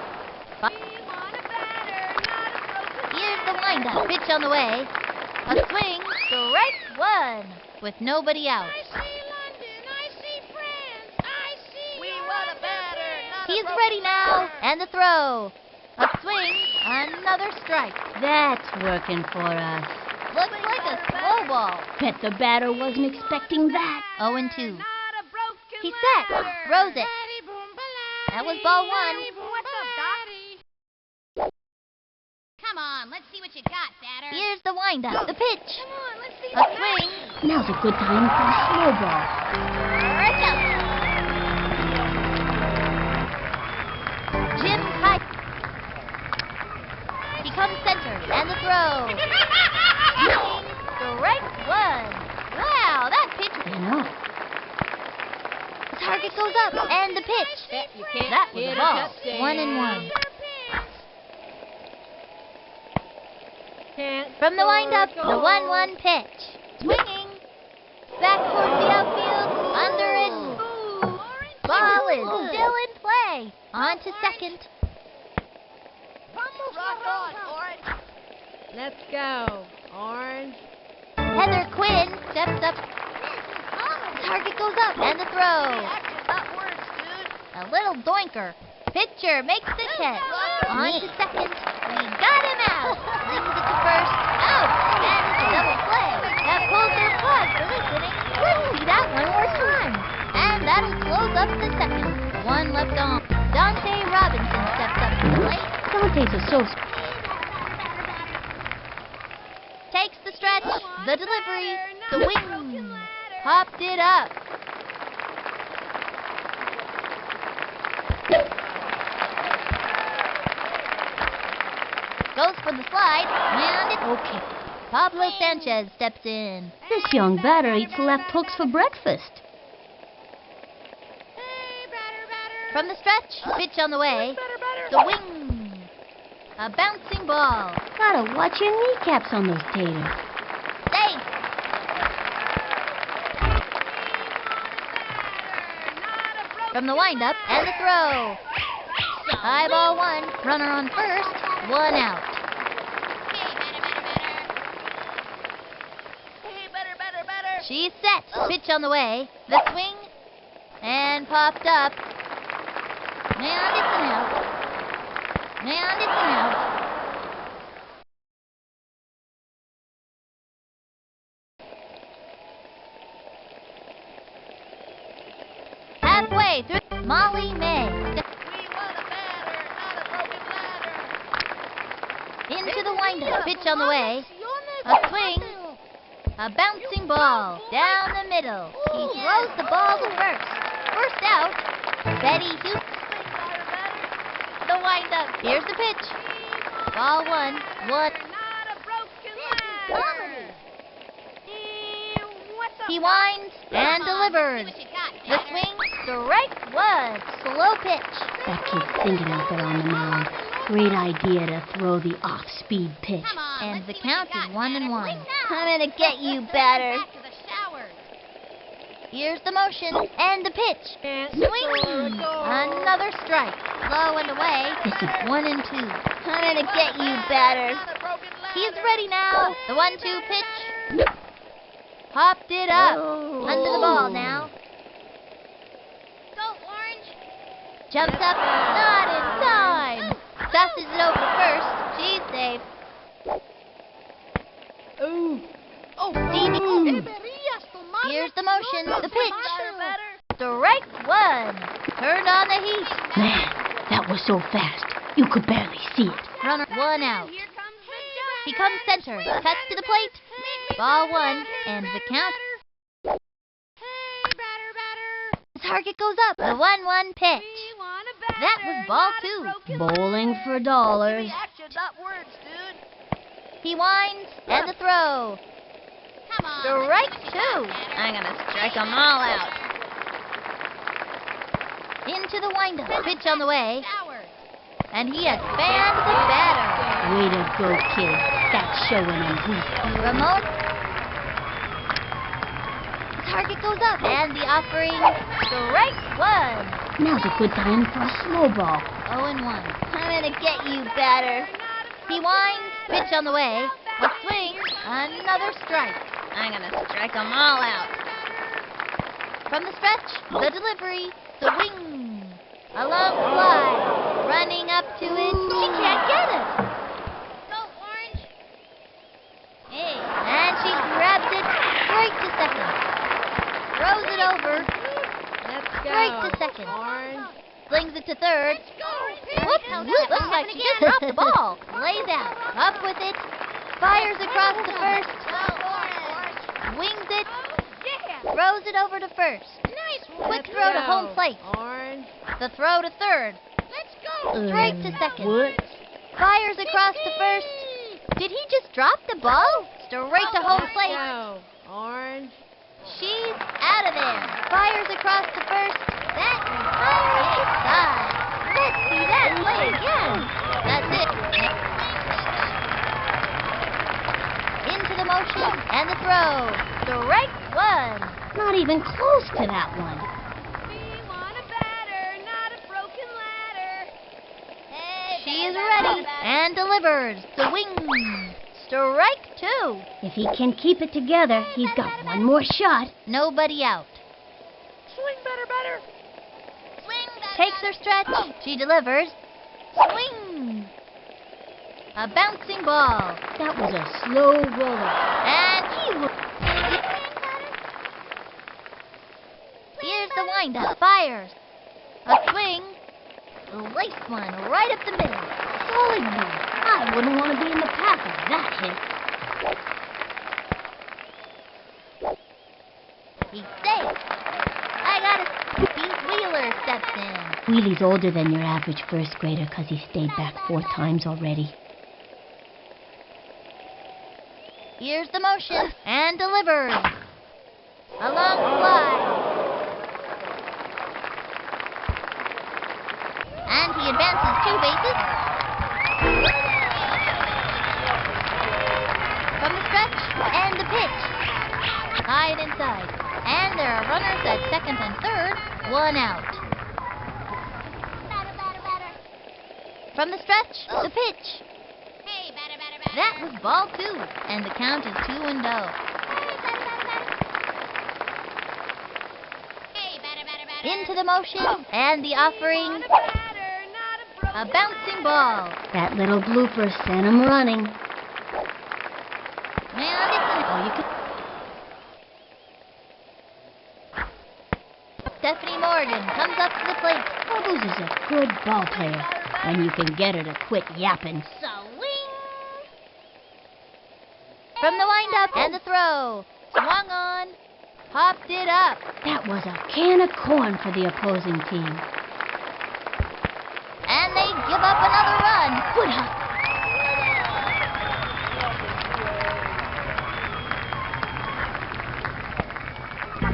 here's the windup. Pitch on the way. A swing. Strike one. With nobody out. He's ready now. And the throw. A swing. Another strike.
That's working for us.
Looks like a slow ball.
Bet the batter wasn't expecting that.
0-2. He's set. Throws it. That was ball one.
Come on, let's see what you got, batter.
Here's the windup. The pitch.
Come on, let's see
A
what you
swing.
Now's a good time for a slow ball.
Right out. Jim Kite. He comes center. And the throw. Swing. Strike one. Wow, that pitch.
You know.
The target goes up. And the pitch.
Bet you can't
That was
hit
a ball.
touchdown.
1-1.
Can't
From the
score
windup,
a
the
goal.
1-1 pitch. Swinging. Back towards the outfield. Under it. Ball is still in play. On to second.
Rock on, Orange.
Let's go, Orange.
Heather Quinn steps up. Target goes up. And the throw.
Action, not words, dude.
A little doinker. Pitcher makes the catch. On to second. We got him out. Brings it to first. Out. And it's a double play. That pulls their plug for this inning. Let's see that one more time. And that'll close up the second. One left on. Dante Robinson steps up to the plate.
Dante's a so...
Takes the stretch. The delivery. The wing. Popped it up. Goes for the slide, and it's okay. Pablo Sanchez steps in.
This young batter eats left hooks for breakfast.
From the stretch, pitch on the way. The wing. A bouncing ball.
Gotta watch your kneecaps on those taters.
Safe. From the windup and the throw. High ball one. Runner on first. One out. She's set. Pitch on the way. The swing. And popped up. And it's an out. And it's an out. halfway through. Molly May.
We want a batter, not a broken ladder.
Into the windup. Pitch on the way. A swing. A bouncing ball down the middle. He throws the ball to first. First out. Betty Hughes. The windup. Here's the pitch. Ball one. One.
Not a broken ladder.
He winds and delivers. The swing. Strike one. Slow pitch.
That kid's thinking out there on the mound. Great idea to throw the off-speed pitch.
And the count is 1-1. I'm gonna get you, batter. Here's the motion and the pitch. Swing. Another strike. Low and away.
This is
1-2. I'm gonna get you, batter. He's ready now. The 1-2 pitch. Popped it up. Under the ball now.
Go, Orange.
Jumps up. Not in time. Tosses it over first. She's safe. Here's the motion. The pitch. Strike one. Turned on the heat.
Man, that was so fast. You could barely see it.
Runner one out.
Here comes the jump.
He comes center. Cuts to the plate. Ball one. And the count.
Hey, batter.
The target goes up. The 1-1 pitch.
We want a batter.
That was ball
not a
two.
broken
Bowling
ladder.
for dollars.
Action, not words, dude.
He winds. And the throw.
Come on.
Strike two. I'm gonna strike them all out. Into the windup. Pitch on the way. And he has fanned the batter.
Way to go, kid. That's showing him who's who.
Ramon. The target goes up. And the offering. Strike one.
Now's a good time for a slow ball.
0-1. I'm gonna get you, batter. He winds. Pitch on the way. A swing. Another strike. I'm gonna strike them all out. From the stretch, the delivery, the wing. A long fly. Running up to it. She can't get it.
Go, Orange.
Hey. And she grabs it straight to second. Throws it over.
Let's go.
Straight to second.
Orange.
Slings it to third. Whoops. Looks like she just dropped the ball. Lays out. Up with it. Fires across the first. Wings it. Throws it over to first. Quick throw to home plate.
Orange.
The throw to third. Straight to second.
What?
Fires across to first. Did he just drop the ball? Straight to home plate.
Go. Orange.
She's out of there. Fires across to first. That is high side. Let's see that play again. That's it. Into the motion and the throw. Strike one.
Not even close to that one.
We want a batter, not a broken ladder.
She is ready and delivers. The wing. Strike two.
If he can keep it together, he's got one more shot.
Nobody out.
Swing, batter.
Takes her stretch. She delivers. Swing. A bouncing ball.
That was a slow roller.
And he will. Here's the windup. Fires. A swing. Lace one right up the middle.
Solid one. I wouldn't want to be in the path of that hit.
He's safe. I got it. Pete Wheeler steps in.
Wheelie's older than your average first grader because he stayed back 4 times already.
Here's the motion and delivers. A long fly. And he advances 2 bases. From the stretch and the pitch. Side inside. And there are runners at second and third. 1 out. From the stretch, the pitch. That was ball 2, and the count is 2-0. Into the motion and the offering. A bouncing ball.
That little blooper sent him running.
And it's an... Oh, you could... Stephanie Moore Morgan comes up to the plate.
Bubbles is a good ball player when you can get her to quit yapping.
From the windup and the throw. Swung on. Popped it up.
That was a can of corn for the opposing team.
And they give up another run.
Good hustle.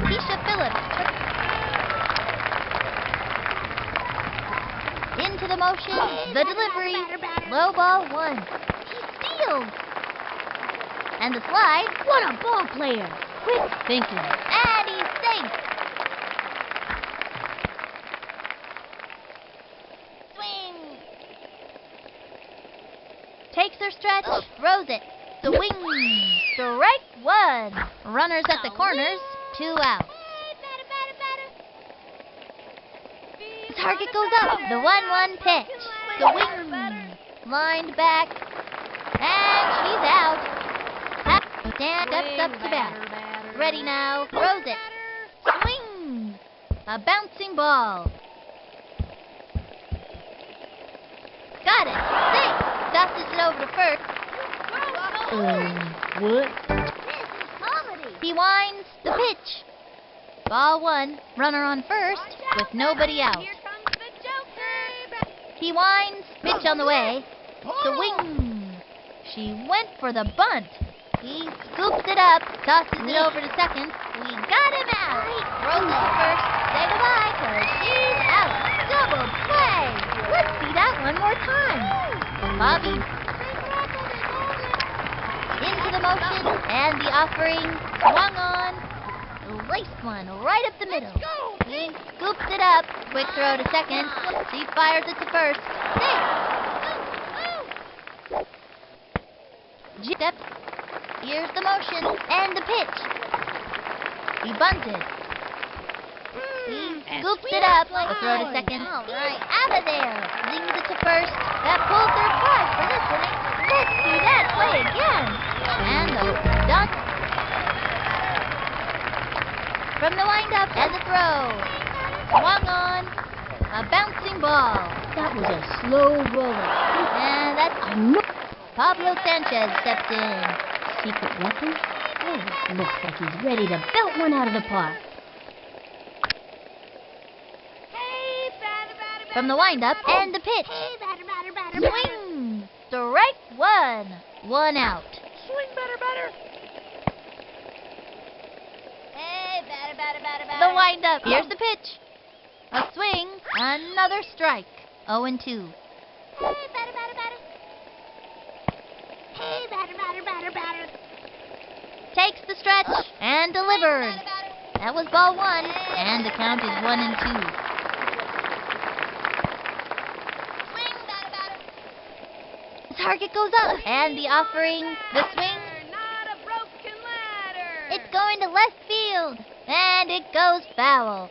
Keisha Phillips into the motion, the delivery, low ball 1. He steals. And the slide,
What a ball player. Quick thinking.
and he's safe. Swing. Takes her stretch, throws it. Swing. Strike 1. Runners at the corners, 2 out. Target goes up. The 1-1 pitch. Swing. Lined back. And she's out. Dan steps up to bat. Ready now. Throws it. Swing. A bouncing ball. Got it. Safe. Tosses it over to first.
What?
He winds the pitch. Ball 1. Runner on first with nobody out. He winds. Pitch on the way. Swing. She went for the bunt. He scoops it up, tosses it over to second. We got him out. Throws it to first. Say goodbye, 'cause she's out. Double play. Let's see that one more time. Bobby into the motion and the offering. Swung on. Laced one right up the middle. He scoops it up. Quick throw to second. She fires it to first. Safe. Steps. Here's the motion and the pitch. He bunted. He scoops it up. A throw to second. He's out of there. Zings it to first. That pulls their try for this inning. Let's see that play again. And the dunk. From the windup and the throw. Swung on. A bouncing ball.
That was a slow roller.
And that's Pablo Sanchez steps in.
Secret weapon? Oh, looks like he's ready to belt one out of the park.
From the windup and the pitch. Swing. Strike 1. 1 out.
Swing batter.
The windup. Here's the pitch. A swing. Another strike. 0-2. Takes the stretch and delivered. That was ball 1, and the count is 1-2. The target goes up, and the offering, the swing. It's going to left field, and it goes foul.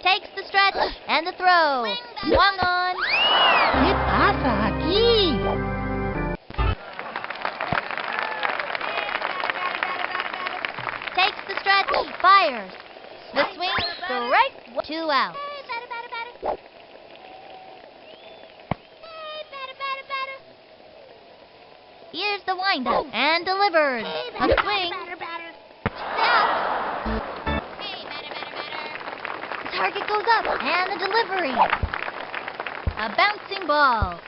Takes the stretch and the throw. Swung on.
¿Qué pasa aquí?
Takes the stretch. Fires. The swing. Strike 2 out. Here's the windup and delivered. A swing. Out. The target goes up and the delivery. A bouncing ball.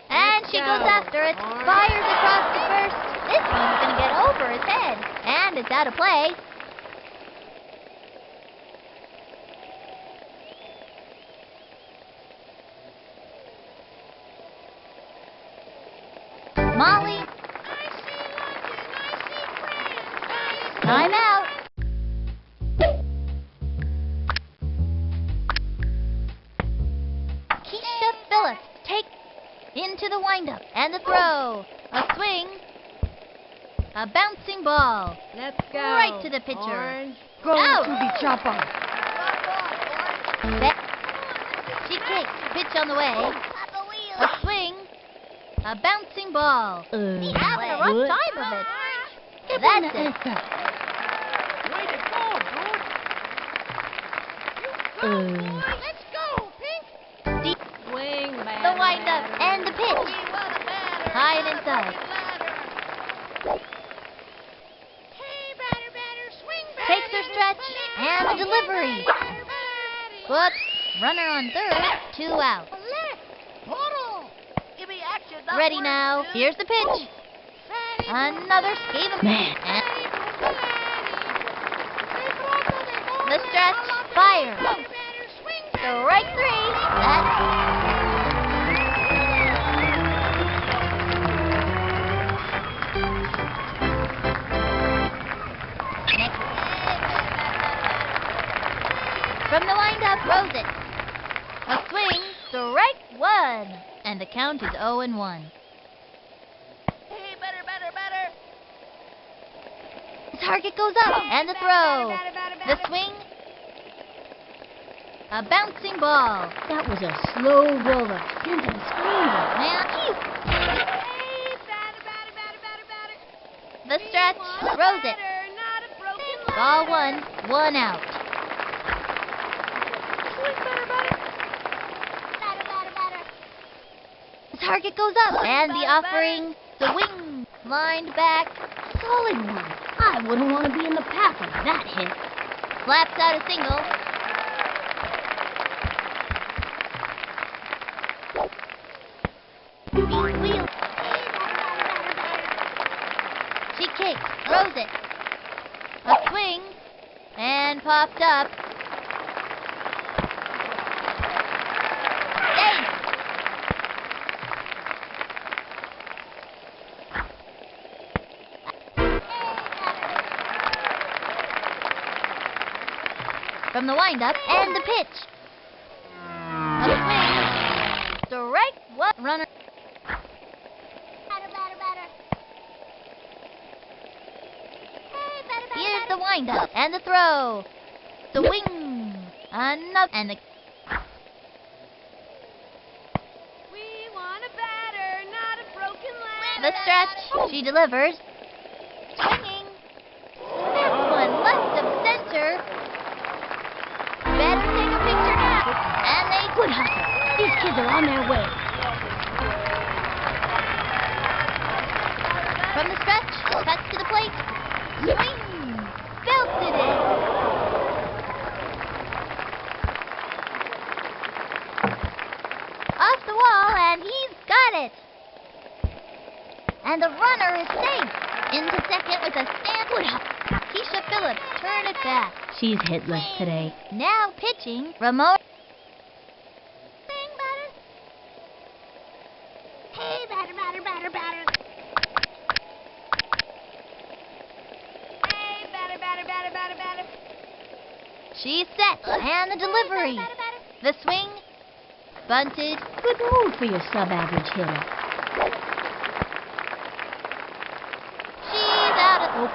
And she goes after it. Fires across the first. This one's going to get over his head. And it's out of play. Molly. Time out. Keisha Phillips take into the windup and the throw. A swing. A bouncing ball.
Let's go.
Right to the pitcher.
Orange.
Go
Out.
to the chopper.
She kicks. Pitch on the way. A swing. A bouncing ball. He's having a rough time of it. That's it.
Way to go, dude. Let's go, Pink.
Deep.
Swing the batter.
The windup and the pitch.
We want a batter.
High and
not a
inside.
broken ladder. Hey, batter, batter, swing batter.
Takes her stretch and the delivery.
Batter, batter.
Whoops. Runner on third. 2 out.
Total. Give me action, not
Ready
words,
now.
dude.
Here's the pitch. Another scheme of
Man.
and the stretch. Fire. Strike 3. That's next. From the windup, throws it. A swing. Strike 1. And the count is 0-1.
Hey, batter.
The target goes up, and the throw. The swing. A bouncing ball.
That was a slow roller. Sent him screaming.
Now, the stretch. Throws it. Ball 1. 1 out. The target goes up, and the offering. The wing. Lined back.
Solid one. I wouldn't want to be in the path of that hit.
Slaps out a single. Wheel. She kicks, throws it. A swing, and popped up. Safe. From the windup and the pitch. A swing. Strike 1. Runner. Here's the windup and the throw. The wing. Another. And the.
We want a batter, not a broken ladder.
The stretch. She delivers. Swinging. That's one left of center. Better take a picture now. And they
Good hustle. These kids are on their way.
from the stretch. Cuts to the plate. Swing. Belted it. Off the wall, and he's got it. And the runner is safe. Into second with a stand. Keisha Phillips turned it back.
She's hitless today.
Now pitching, Ramon.
Hey, batter. Hey, batter.
She's set, and the delivery. The swing, bunted.
Good move for your sub-average hitter.
She's out of.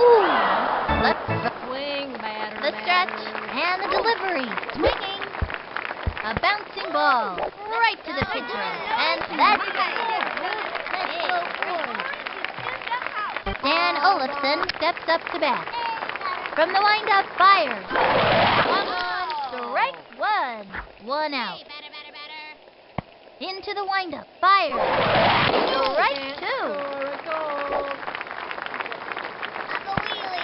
Ooh, left.
Swing, batter,
The stretch, and the delivery. Swinging. A bouncing ball right to the pitcher, and that's Dan Olafson steps up to bat. From the windup, fires. One on, strike one. One out. Into the windup, fires. Strike two.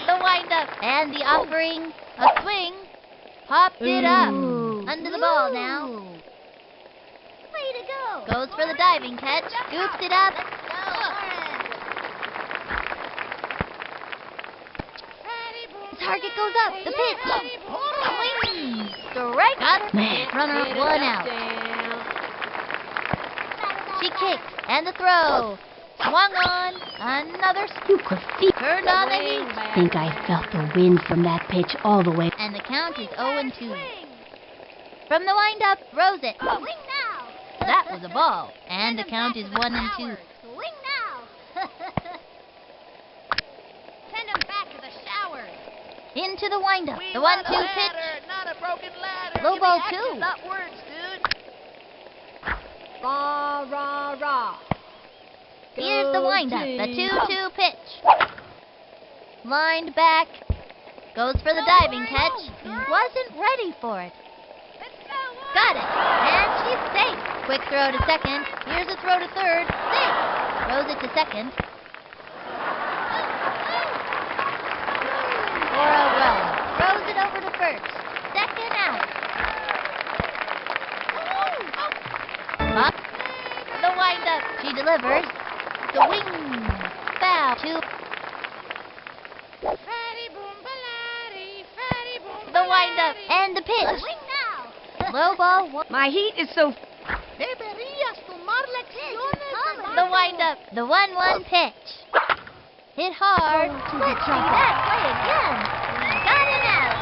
The windup and the offering. A swing. Popped it up. Under the ball now.
Way to go.
Goes for the diving catch. Scoops it up. Target goes up. The pitch. Swing. Strike. Got it.
Man.
Runner
Get it
one
up
out.
down.
She kicks and the throw. Swung on. Another
You could feel.
turned on the
Swing,
heat.
batter,
Think I felt the wind from that pitch all the way.
And the count is 0-2. From the windup, throws it.
Swing now.
That was a ball. And the count is 1-2.
Swing now. Send him back to the shower.
Into the windup.
We
The
want a
1-2
ladder,
pitch.
not a broken ladder.
Low
Give
ball
me action,
two.
not words, dude.
Rah, rah, rah.
Here's the windup, the 2-2 pitch. Lined back. Goes for the diving catch. He wasn't ready for it. Got it. And she's safe. Quick throw to second. Here's a throw to third. Safe. Throws it to second. For a run. Throws it over to first. Second out. Up. The windup. She delivers. The wing. Foul. The windup. And the pitch. Low ball.
My heat is so...
The windup. The 1-1 pitch. Hit hard. Let's see that play again. Got it out.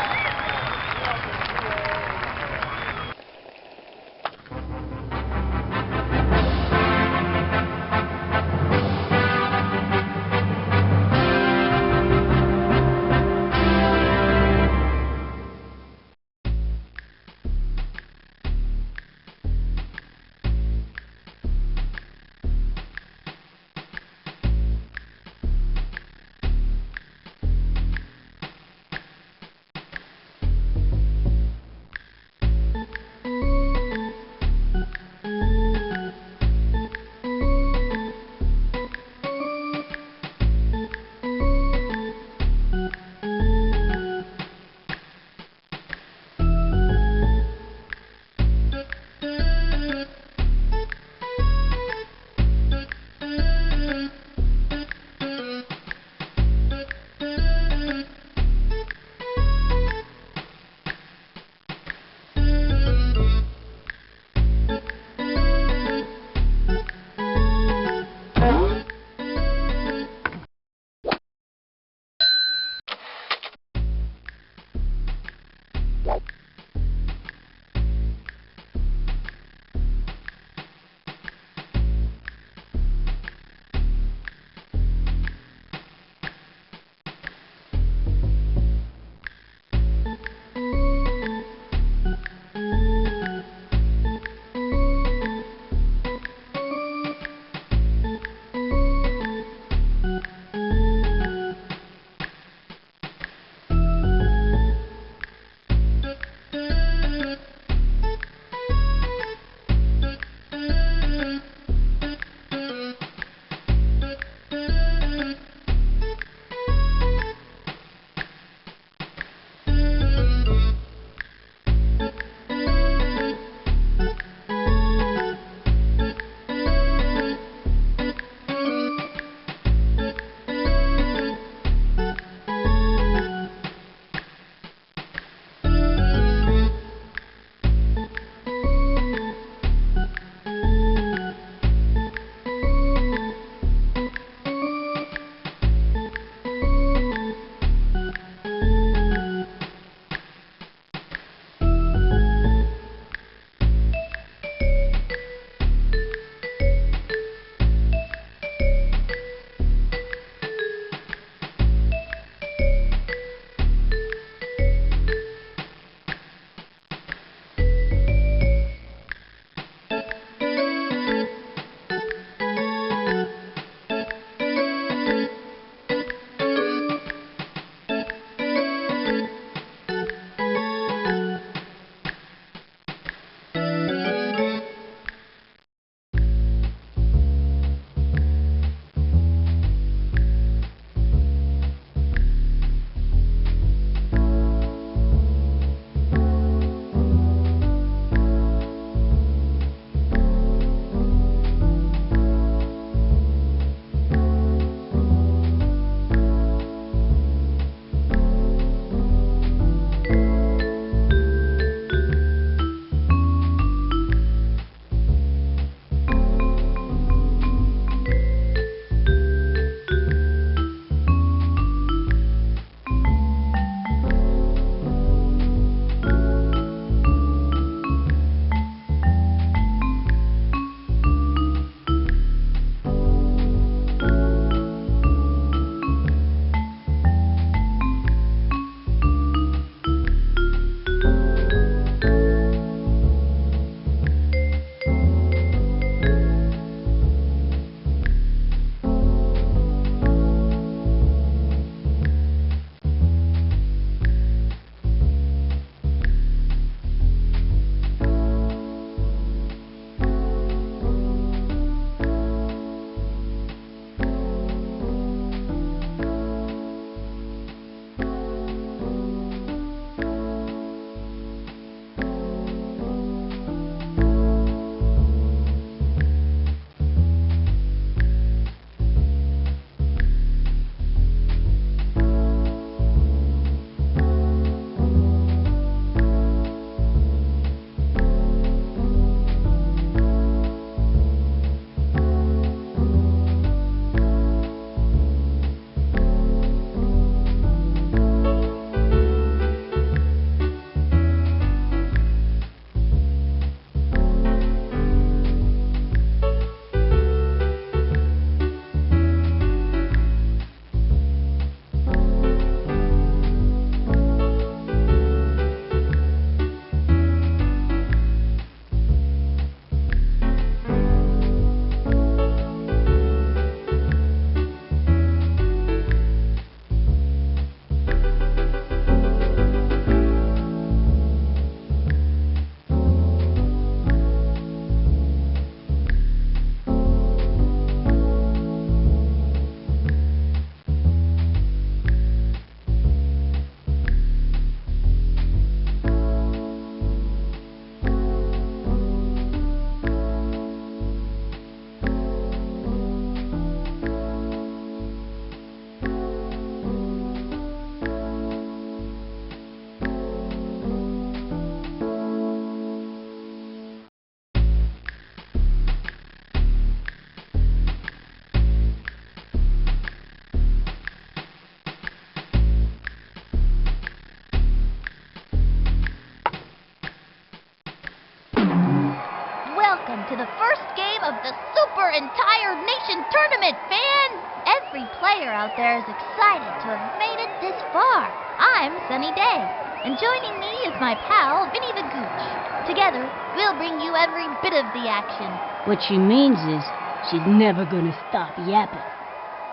tournament, fans! Every player out there is excited to have made it this far. I'm Sunny Day, and joining me is my pal, Vinny the Gooch. Together, we'll bring you every bit of the action.
What she means is she's never gonna stop yapping.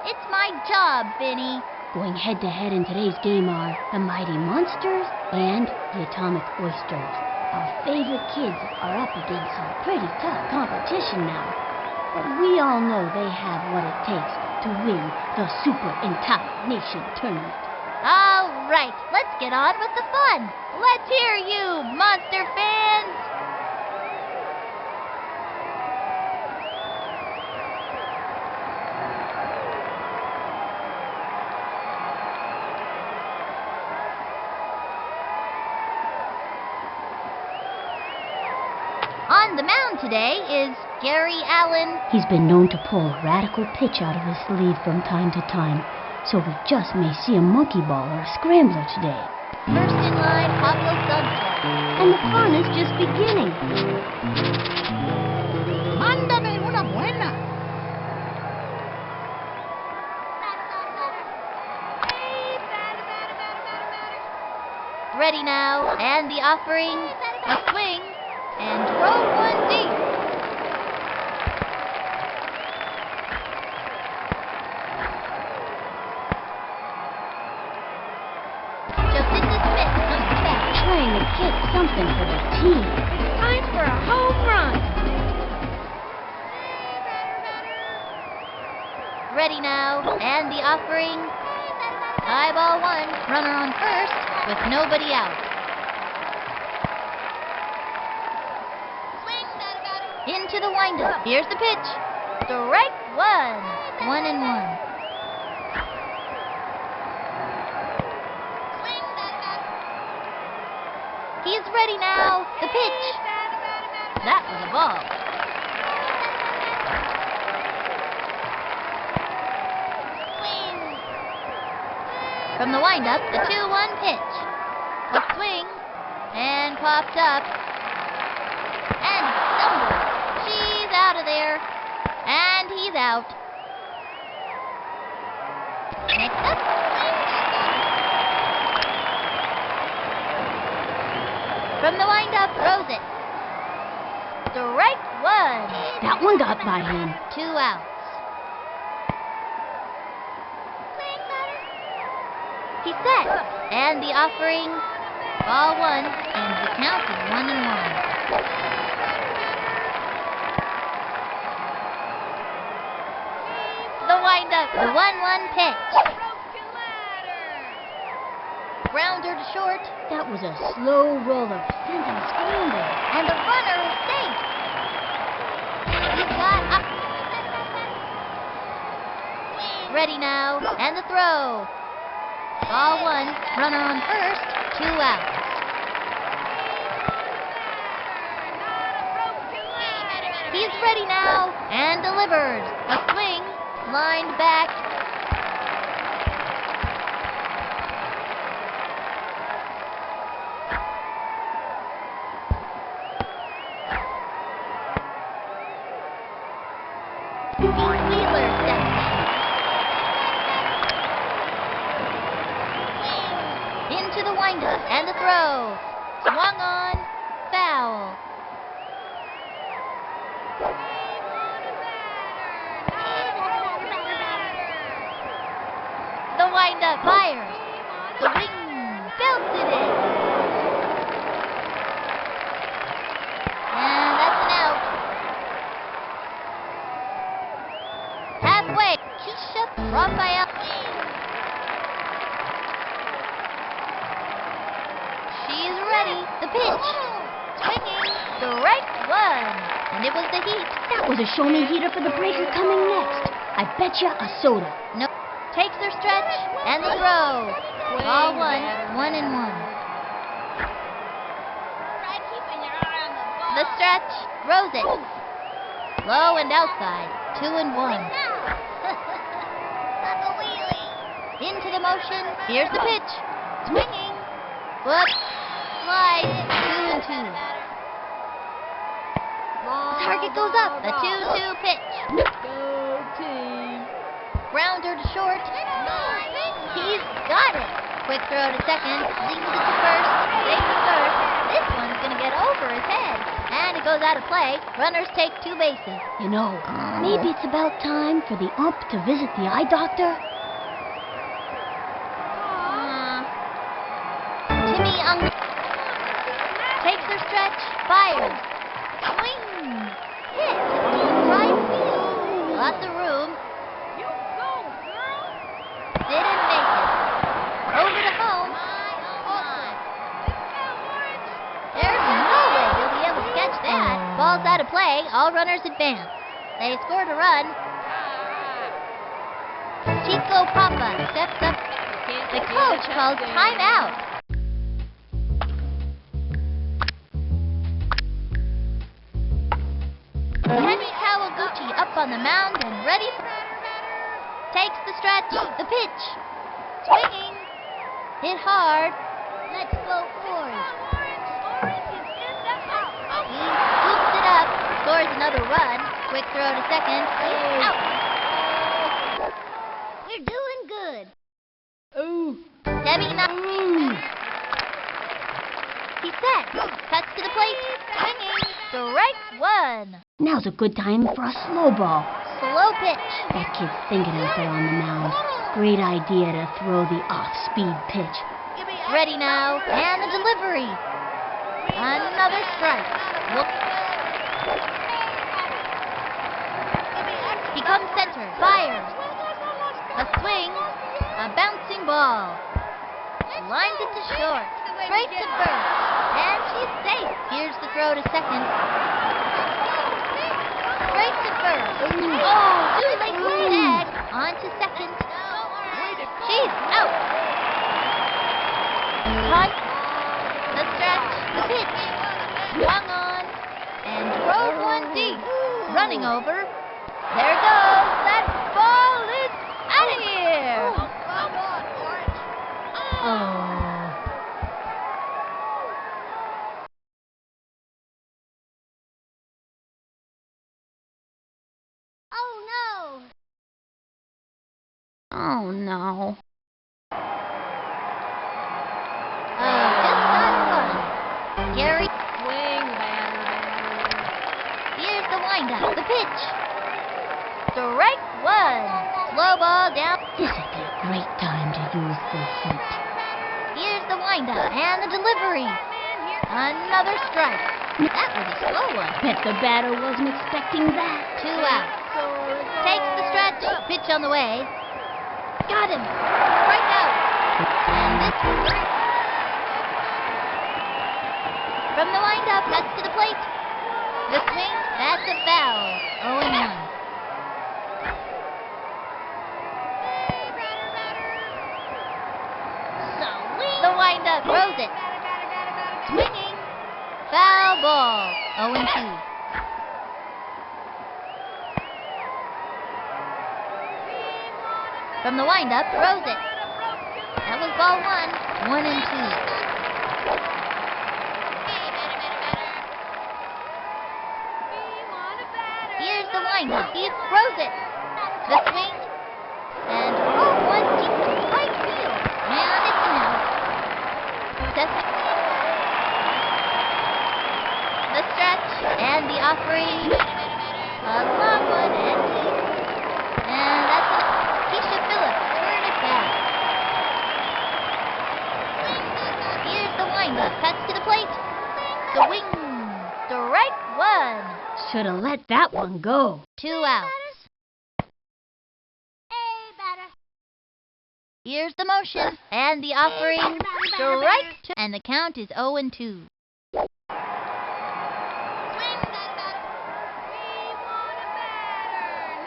It's my job, Vinny.
Going head-to-head in today's game are the Mighty Monsters and the Atomic Oysters. Our favorite kids are up against some pretty tough competition now. But we all know they have what it takes to win the Super Entire Nation Tournament.
All right, let's get on with the fun. Let's hear you, monster fans! On the mound today is Gary Allen.
He's been known to pull a radical pitch out of his sleeve from time to time, so we just may see a monkey ball or a scrambler today.
First in line, Pablo Santos.
And the fun is just beginning.
Mándame una buena.
Ready now, and the offering, a swing, and throw one deep. Jacinda Smith comes back.
Trying to get something for the team.
Time for a home run.
Ready now, and the offering, high ball one, runner on first, with nobody out. Into the windup. Here's the pitch. Strike one. 1-1. He's ready now. The pitch. That was a ball. From the windup, the 2-1 pitch. A swing. And popped up. And stumbled. She's out of there. And he's out. Next up. From the windup, throws it. Strike one.
That one got by him.
2 outs. He's set. And the offering, ball one, and the count is 1-1. The windup, the 1-1 pitch. Grounder to short,
That was a slow roller sent him scrambling.
and the runner is safe. He's got up. Ready now, and the throw. Ball one, runner on first, 2 outs. He's ready now, and delivers. A swing, lined back. Wheeler steps in. Into the windup, and the throw. Swung on, foul. The windup fires. Swing, belted it. And that's an out. Halfway, Keisha Raphael. She's ready. The pitch. Swinging. Strike one. And it was the heat.
That was a show-me heater for the breaker coming next. I betcha a soda.
No. Takes her stretch. And the throw. Ball one. 1-1. The stretch. Throws it. Low and outside. 2-1. Into the motion. Here's the pitch. Swinging. Foot. Slide. 2-2. The target goes up. The 2-2 pitch.
team.
Grounder to short. He's got it. Quick throw to second. Leads it to first. Safe to third. This one's going to get over his head. And it goes out of play. Runners take 2 bases.
You know, maybe it's about time for the ump to visit the eye doctor.
Timmy takes their stretch. Fires. Swing. Hit. Right field. Lots of room.
You go, girl.
Didn't make it. Over to home. There's no way he'll be able to catch that. Ball's out of play. All runners advance. They scored a run. Chico Papa steps up. The coach calls timeout. Kenny Kawaguchi up on the mound and ready. Takes the stretch. The pitch. Swinging. Hit hard. Let's go Orange.
Orange is in the house.
He scoops it up. Scores another run. Quick throw to second. He's out. We're doing good.
Ooh.
Debbie He's set. Cuts to the plate. Swinging. Strike one.
Now's a good time for a slow ball.
Slow pitch.
That kid's thinking out there on the mound. Great idea to throw the off-speed pitch.
Ready now. And the delivery. Another strike. He comes center. Fires. A swing. A bouncing ball. Lines it to short. Straight to first. And she's safe. Here's the throw to second. Straight to first. Oh, too late for the tag. On to second. She's out. Punt. The stretch. The pitch. Swung on. And drove one deep. Running over. There goes. That ball is out of here.
Oh.
Oh, no. Just got fun. Gary.
Swing, batter.
Here's the windup. The pitch. Strike one. Slow ball down.
This'd be a great time to use the heat.
Here's the windup and the delivery. Another strike. That was a slow one.
Bet the batter wasn't expecting that.
2 outs. Takes the stretch. Pitch on the way. Got him. Strike out. And this one. From the windup, cuts to the plate. The swing, that's a foul. 0-1. The windup throws it. Swinging. Foul ball. 0-2. From the windup, throws it. That was ball 1. 1-2. Here's the windup. He throws it. The swing. And one deep to right field. And it's an out. The stretch and the offering. A long one and deep. And that's it. Keisha Phillips turn it back. Here's the windup. Cuts to the plate. Swing. Strike one.
Should have let that one go.
2 outs. Here's the motion and the offering. Strike two. And the count is 0-2.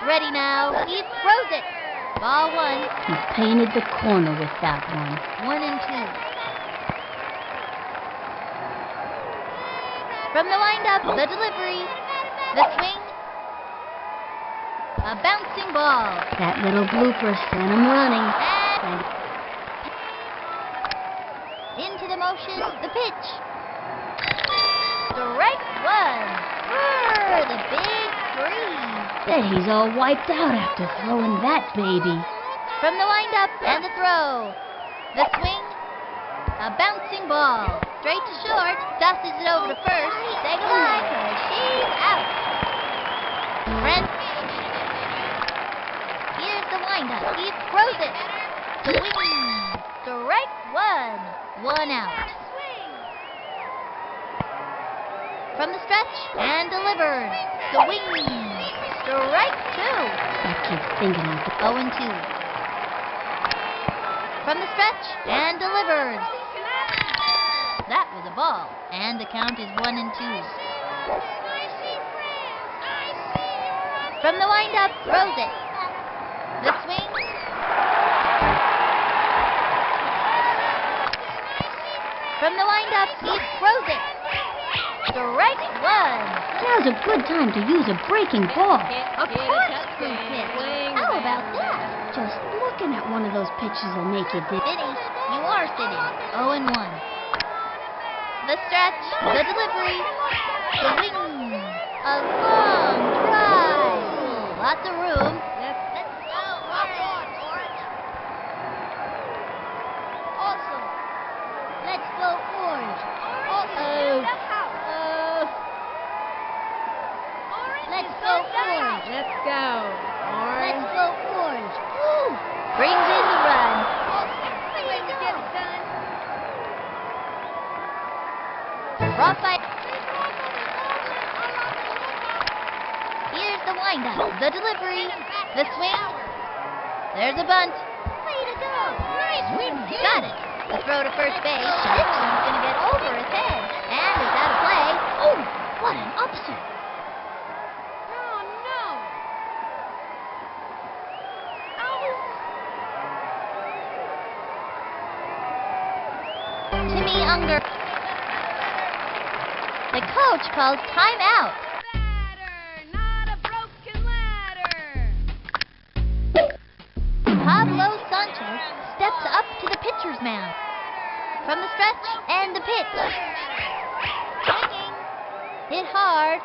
Ready now. He throws it. Ball 1.
He painted the corner with that one.
1-2. From the windup, the delivery, the swing, a bouncing ball.
That little blooper sent him running.
And into the motion, the pitch. Strike one. The big free.
Bet he's all wiped out after throwing that baby.
From the windup and the throw. The swing. A bouncing ball. Straight to short. Tosses it over to first. Say goodbye, 'cause she's out. Friend. Here's the windup. He throws it. Swing. Strike one. One out. From the stretch and delivers. Swing. Strike two.
That kid's thinking out the...
0-2. From the stretch and delivers. That was a ball, and the count is 1-2. From the windup, throws it. The swing. From the windup, he throws it. Strike one.
Now's a good time to use a breaking ball.
A corkscrew pitch. How about that?
Just looking at one of those pitches will make you dip.
Sitting. You are sitting. 0-1. The stretch. The delivery. The wing. A long drive. Lots of room. Let's go. Orange. Awesome. Let's go, Orange. Let's go, Orange.
Let's go.
Let's go, Orange. Woo! Brings in the run.
Way to get it done.
Brought by... Here's the windup. The delivery. The swing. There's a bunt. Way to go. Nice win. Got it. The throw to first base. Dixon's going to get over his head. And it's out of play.
Oh, what an upset.
Oh, no.
Timmy Unger. The coach calls timeout.
Batter, not a broken ladder.
Pablo Sanchez steps up to the pitcher's mound. From the stretch and the pitch. Swinging. Hit hard.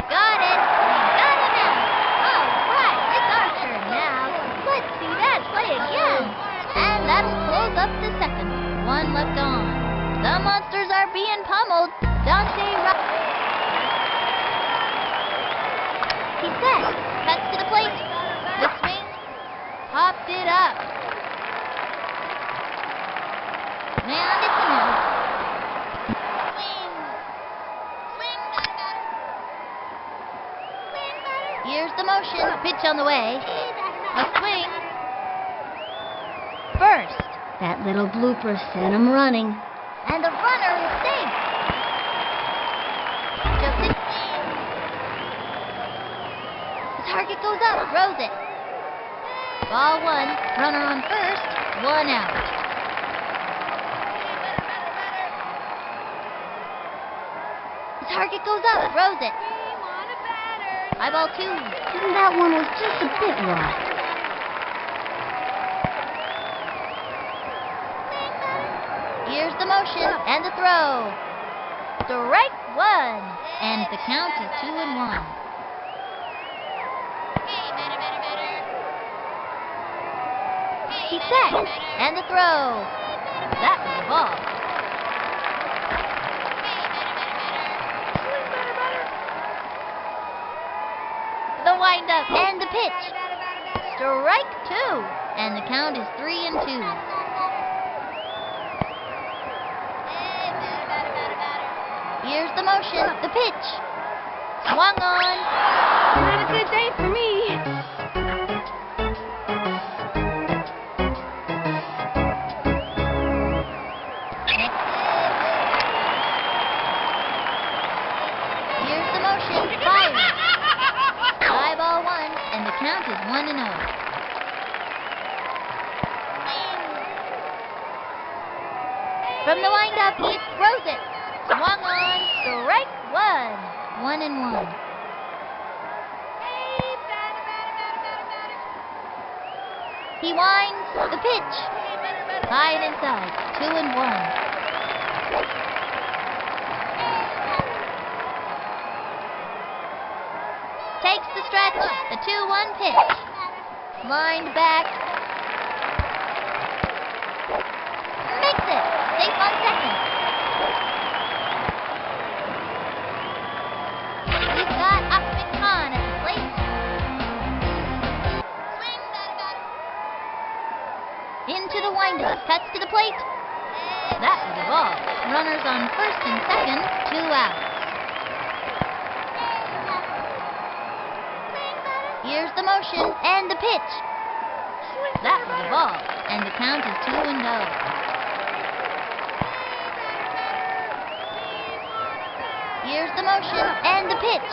Got it. Got him out. All right, it's our turn now. Let's see that play again. And that'll close up the second. One left on. The Monsters are being pummeled. Dante He's set. Cuts to the plate. The swing. Popped it up. Man, it's a move. Swing. Swing, batter. Swing, batter. Here's the motion. Pitch on the way. A swing. First.
That little blooper sent him running.
And the runner is safe. Just a swing. The target goes up. Throws it. Ball one. Runner on first. One out. The target goes up. Throws it.
We want a batter.
High ball two.
And that one was just a bit wide.
Here's the motion and the throw. Strike one. And the count is 2-1. He's set. And the throw. That was the ball. The windup and the pitch. Strike two. And the count is 3-2. Here's the motion, the pitch. Swung on.
Not a good day for me.
Here's the motion, fired. High ball one, and the count is 1-0. From the windup, he throws it. Swung on, strike one. 1-1. He winds the pitch. High and inside. 2-1. stretch. The 2-1 pitch. Lined back. Makes it. Safe on second. We've got Ahmed Khan at the plate. Swing, batter. Into the windup. Cuts to the plate. That was a ball. Runners on first and second. 2 outs. Here's the motion and the pitch. That was a ball, and the count is 2-0. Here's the motion and the pitch.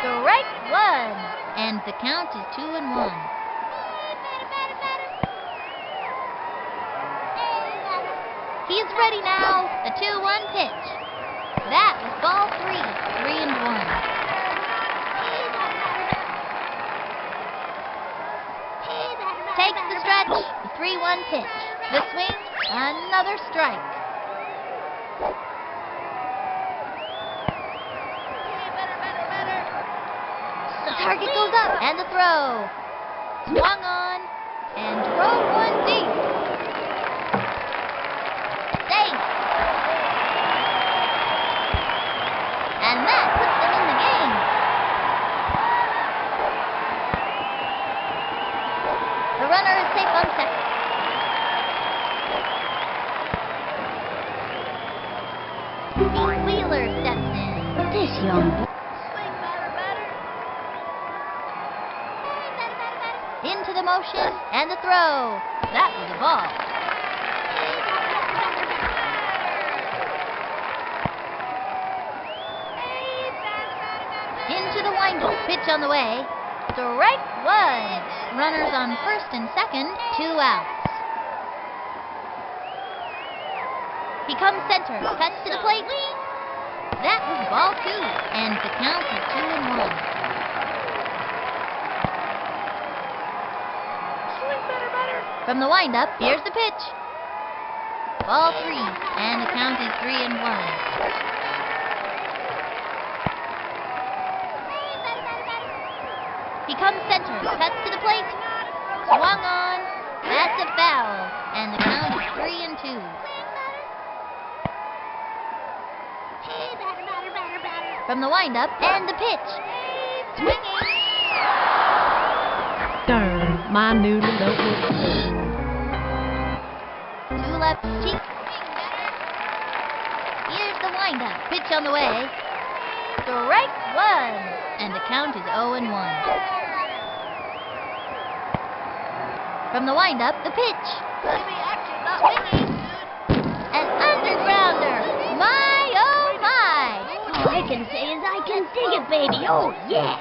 Strike one, and the count is 2-1. He's ready now. The 2-1 pitch. That was ball 3, 3-1. Takes the stretch, the 3-1 pitch. The swing, another strike. The target goes up, and the throw. Swung on, and drove one deep. Safe. And that puts them in the game. The runner is safe on second. Pete Wheeler steps in.
This young boy.
Swing, batter. Into the motion and the throw. That was a ball. Into the windup. Pitch on the way. Strike one. Runners on first and second. 2 outs. He comes center. Cuts to the plate. That was ball 2, and the count is 2-1.
Swing, batter.
From the windup, here's the pitch. Ball 3, and the count is 3-1. He comes center, cuts to the plate, swung on, that's a foul, and the count is 3-2. From the windup, and the pitch. Swinging.
Darn, my noodle don't look good.
2 left cheek. Here's the windup. Pitch on the way. Strike one. And the count is 0-1. From the windup, the pitch. Swinging. An undergrounder. My, oh my.
All I can say is I can dig it, baby. Oh, yeah.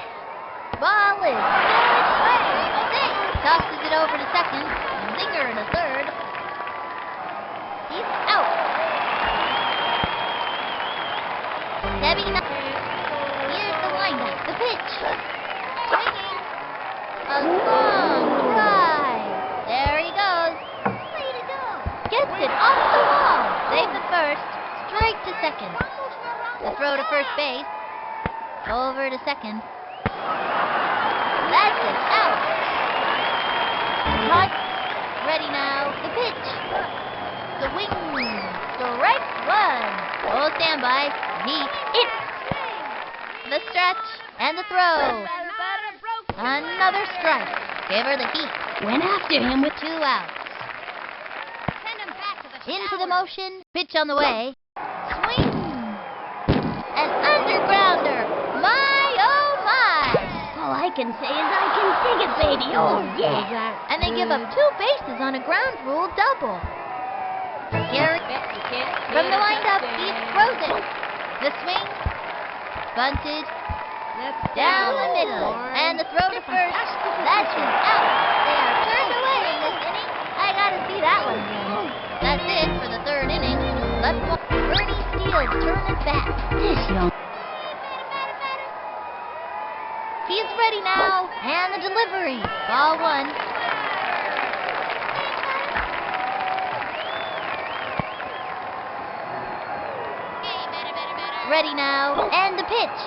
Ball is good. Safe. Tosses it over to second. Zinger to third. He's out. 79. Here's the windup. The pitch. Swinging. A long drive. There he goes. Way to go. Gets it off the wall. Save the first. Straight to second. The throw to first base. Over to second. That's it. Out. Cut. Ready now. The pitch. The wing. Strike one. Oh, standby. Heat. It. The stretch. And the throw. Another strike. Give her the heat.
Went after him with
2 outs. Into the motion. Pitch on the way. Swing. An undergrounder. My, oh my.
all I can say is I can dig it, baby. Oh, yeah.
And they give up 2 bases on a ground rule double. Here, from the windup, he throws it. The swing. Bunted. Down the middle. And the throw to first. That's his out. They are turned away in this inning. I gotta see that one again. That's it for the 3rd inning. Left one. Bernie Steele turn it back.
This young...
He's ready now. And the delivery. Ball 1. Ready now. And the pitch.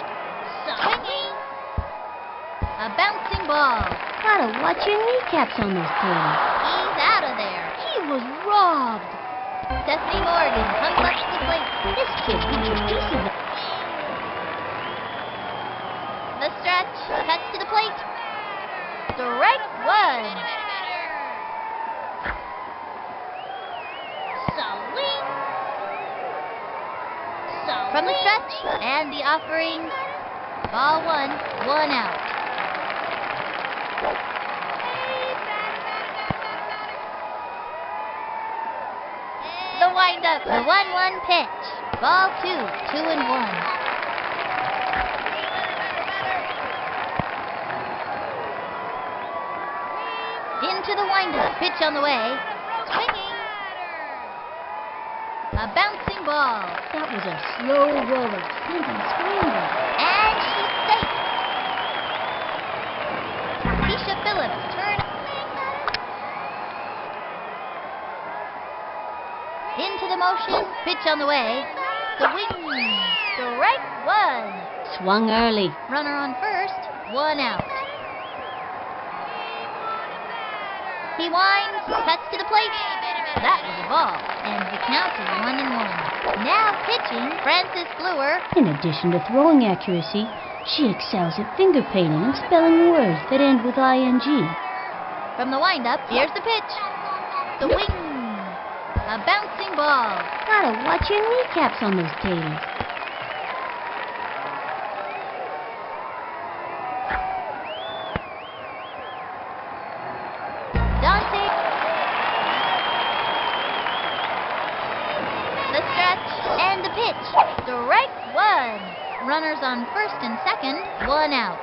Swinging. bouncing ball.
Gotta watch your kneecaps on those tables.
He's out of there.
He was robbed.
Stephanie Morgan comes up to the plate.
This kid thinks a piece of it.
The stretch, cuts to the plate. Strike one. Swing. From the stretch and the offering. Ball one, one out. The windup, the 1-1 pitch. Ball two, 2-1. Into the windup, pitch on the way. Swinging. A bouncing ball.
That was a slow roller, spinning, scrambling.
And she's safe. Keisha Phillips turn into the motion, pitch on the way. Swing. Strike one.
Swung early.
Runner on first, one out. He winds, cuts to the plate. That was a ball, and the count is 1-1. Now pitching, Frances Fluer.
In addition to throwing accuracy, she excels at finger painting and spelling words that end with ing.
From the windup, here's the pitch. Swing. A bouncing ball.
Gotta watch your kneecaps on those tables.
Dante. The stretch and the pitch. Strike one. Runners on first and second, one out.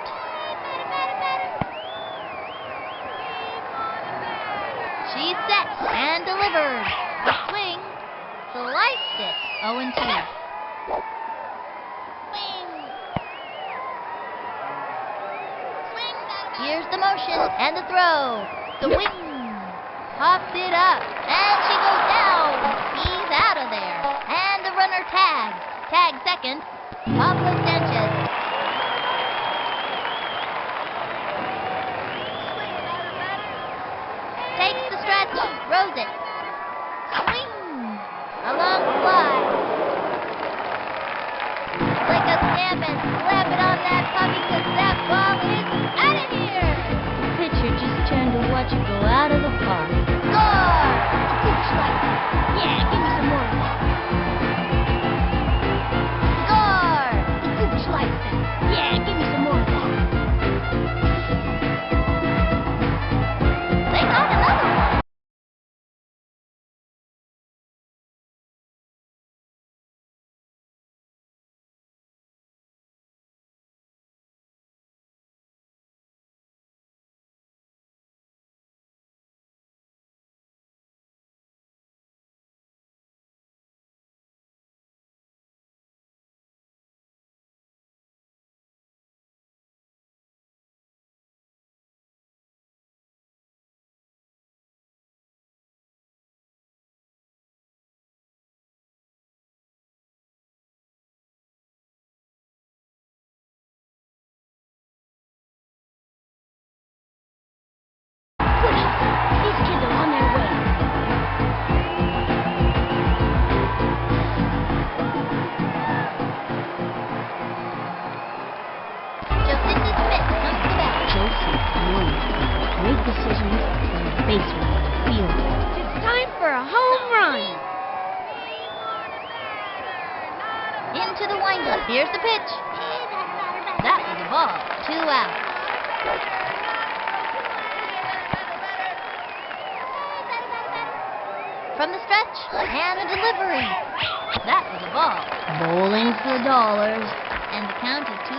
She's set and delivered. The swing. Sliced it. 0-2. Here's the motion and the throw. Swing. Pops it up. And she goes down. He's out of there. And the runner tags. Tag second. Pablo Sanchez. Takes the stretch. Throws it. Swing. A long fly. Like a salmon. Slap it on that puppy because that ball is out of here.
The pitcher just turned to watch it go out of the park.
Score!
Yeah, give me some more of that.
Score!
Yeah, give me some more of that.
They got another one.
These kids are on their way.
Jocindy Smith comes to bat.
Josie, known for great decisions and a base runner field.
It's time for a home run.
Into the windup. Here's the pitch. That was a ball. 2 out. From the stretch and the delivery. That was a ball.
Bowling for dollars.
And the count is 2-0.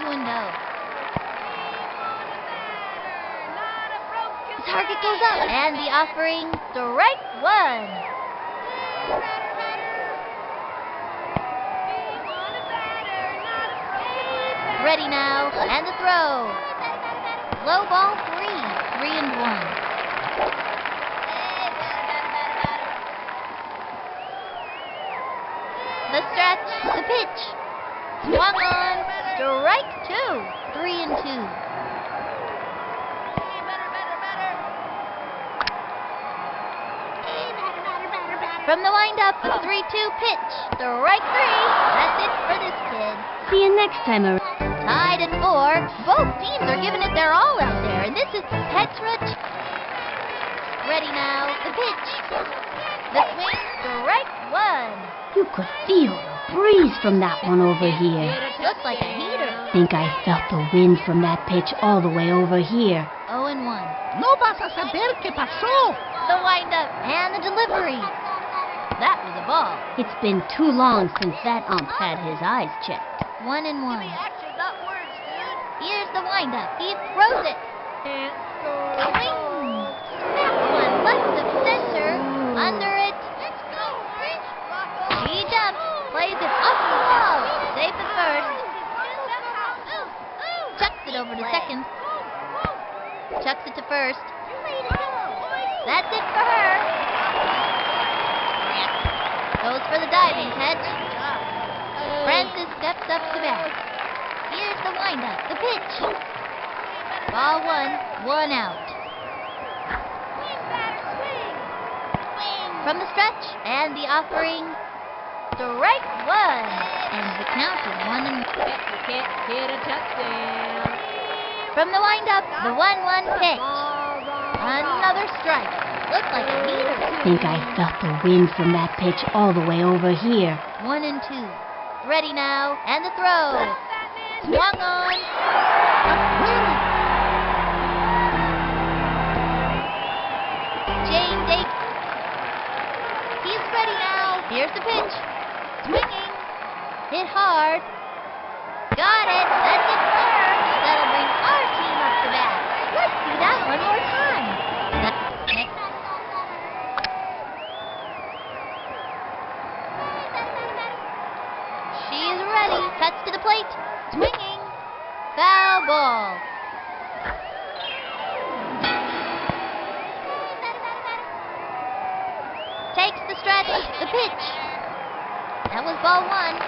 The target goes up. And the offering, strike one. Ready now, and the throw. Low ball 3-1. The stretch, the pitch. Swung on, strike two. 3-2. From the windup, the 3-2 pitch. Strike 3. That's it for this kid.
See you next time around.
Tied at 4. Both teams are giving it their all out there, and this is Petra. Ready now. The pitch. The swing. Strike 1.
You could feel the breeze from that one over here.
Looks like a heater.
Think I felt the wind from that pitch all the way over here.
0-1.
No vas a saber qué pasó.
The windup and the delivery. That was a ball.
It's been too long since that ump had his eyes checked.
1-1.
Action, not words, dude.
Here's the windup. He throws it. Swing. That one left of center. Under it.
Let's go, Rich. Rocco.
He jumps. Plays it off the wall. Safe at first. Chucks it over to second. Chucks it to first. That's it for her. Goes for the diving catch. Francis steps up to bat. Here's the windup, the pitch. Ball 1, 1 out. From the stretch and the offering. Strike 1. And the count is 1-1.
You can't hit a touchdown.
From the windup, the 1-1 pitch. Another strike. Looks like a heater.
Think I felt the wind from that pitch all the way over here.
1-2. Ready now, and the throw. Swung on. Jane Dake. He's ready now. Here's the pitch. Swinging. Hit hard. Got it. That's it for her. That'll bring our team up to bat. Let's see that one more time. Next. She's ready. Cuts to the plate. Swinging. Foul ball. Takes the stretch. The pitch. That was ball 1.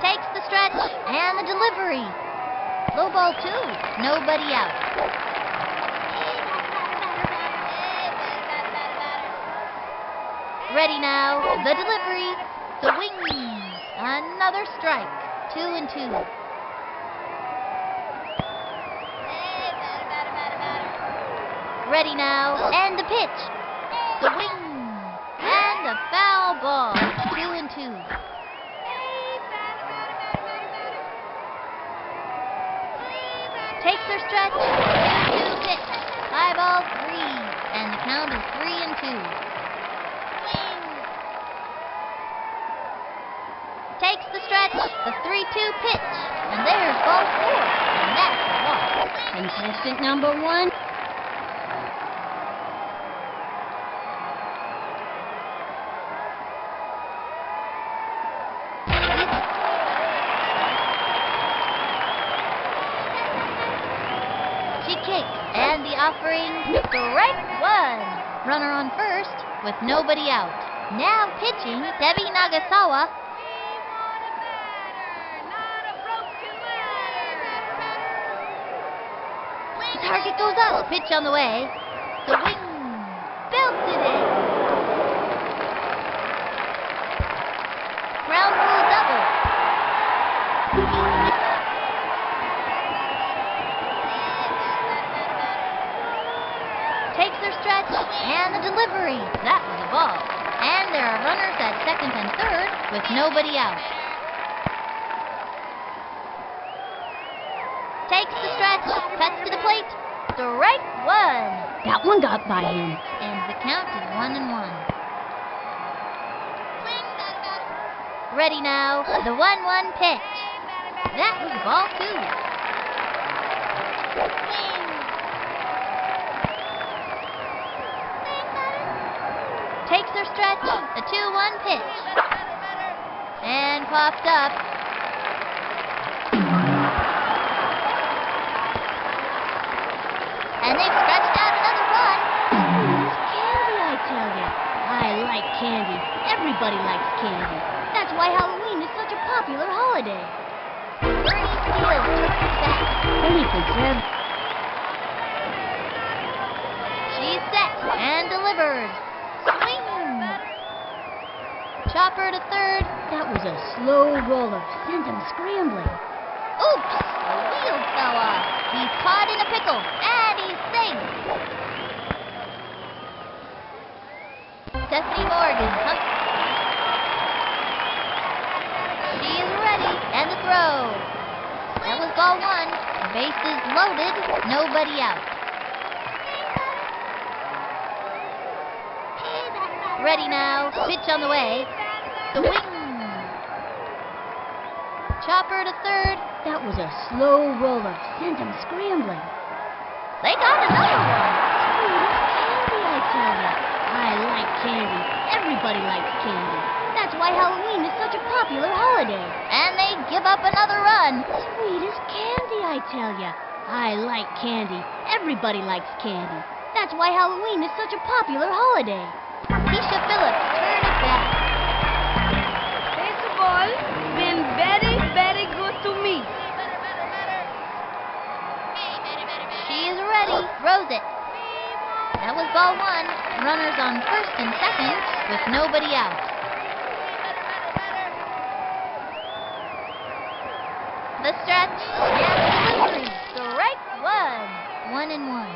Takes the stretch and the delivery. Low ball 2. Nobody out. Ready now. The delivery. The wings. Another strike. 2-2. Ready now. And the pitch. The wing. And a foul ball. 2-2. Takes her stretch. 2-2 pitch. High ball 3. And the count is 3-2. Takes the stretch. The 3-2 pitch. And there's ball 4. And that's a walk.
Contestant number 1.
She kicks, and the offering, strike 1. Runner on first, with nobody out. Now pitching, Debbie Nagasawa. The target goes up, pitch on the way. The wing, belted it. Ground rule double. Takes her stretch, and the delivery. That was a ball. And there are runners at second and third, with nobody out. Takes the stretch, cuts to the plate. Strike 1.
That one got by him.
And the count is 1-1. Ready now, the 1-1 pitch. That was ball 2. Takes her stretch, the 2-1 pitch. And popped up. And they've scratched out another run.
It's candy, I tell you. I like candy. Everybody likes candy. That's why Halloween is such a popular holiday.
Bernie Steele turns back.
Bernie deserves
And delivered. Swing. Chopper to third.
That was a slow roller. Sent him scrambling.
Oops! The wheel fell off. He's caught in a pickle, and he's safe. Stephanie Morgan. She's ready. And the throw. That was ball one. Bases loaded. Nobody out. Ready now. Pitch on the way. Swing. Chopper to third.
That was a slow roller. Sent him scrambling.
They got another one.
Sweet as candy, I tell ya. I like candy. Everybody likes candy. That's why Halloween is such a popular holiday.
And they give up another run.
Sweet as candy, I tell ya. I like candy. Everybody likes candy. That's why Halloween is such a popular holiday.
Keisha Phillips turned it back.
Baseball been very, very good to me.
She's ready. Throws it. That was ball one. Runners on first and second with nobody out. The stretch. And delivery. Strike one. 1-1.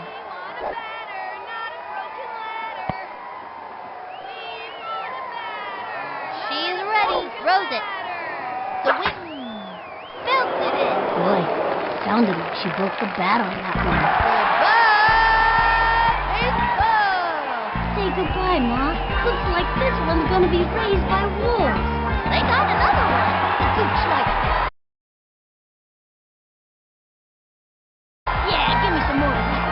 She's ready. Throws it. The wing. Fills it in.
Boy, sounded like she broke the bat on that one.
Goodbye, baseball.
Say goodbye, Ma. Looks like this one's gonna be raised by wolves.
They got another one.
Looks like. Yeah, give me some more of that.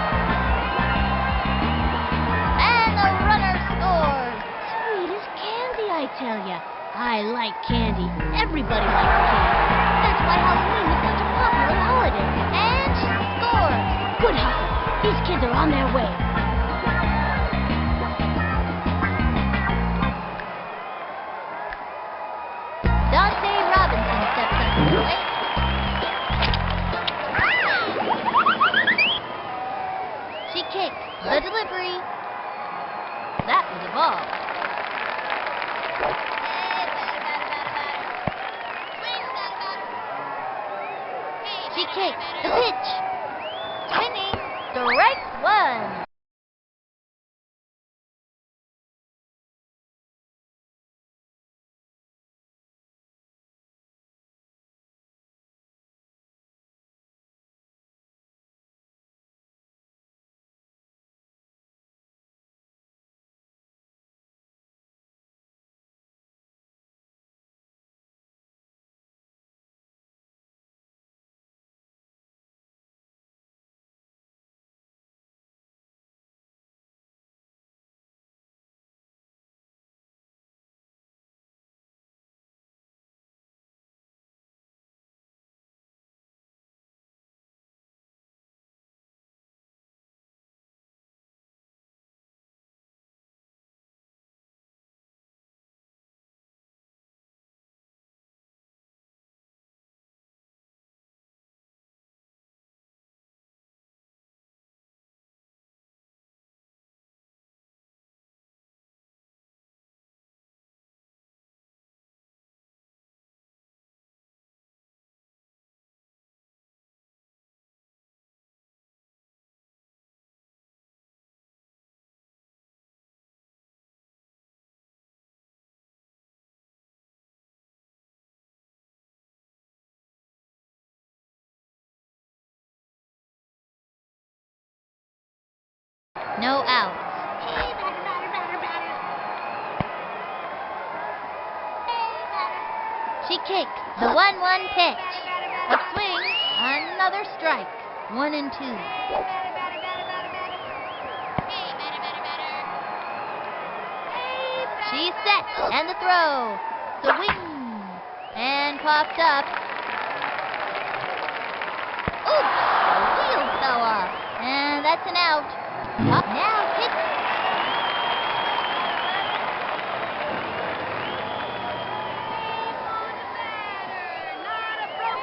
And the runner scores.
Sweet as candy, I tell ya. I like candy. Everybody likes candy. That's why Halloween is such a popular holiday.
And she scores.
Good hustle. These kids are on their way.
Dante Robinson steps up to the plate. She kicks. The delivery. That was a ball. She kicks. The pitch. Swinging. Strike one. No outs. She kicks. The 1-1 pitch. A swing. Another strike. 1-2. She's set. And the throw. The wing. And popped up. Oops! The wheel fell off. And that's an out. Up now, hit.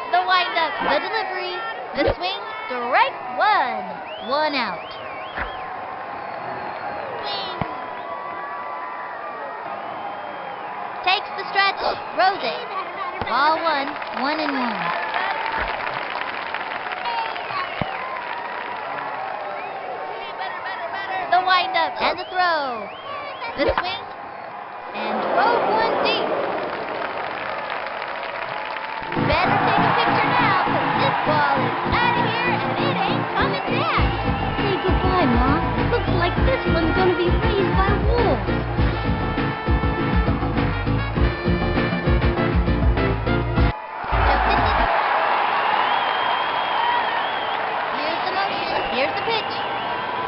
The windup, the delivery, the swing, strike one. 1 out. throws it. Ball one, 1-1. The windup and the throw. The swing and drove one deep. Better take a picture now, 'cause this ball is out of here and it ain't coming back.
Say goodbye, Ma. Looks like this one's gonna be raised by wolves.
Here's the motion. Here's the pitch.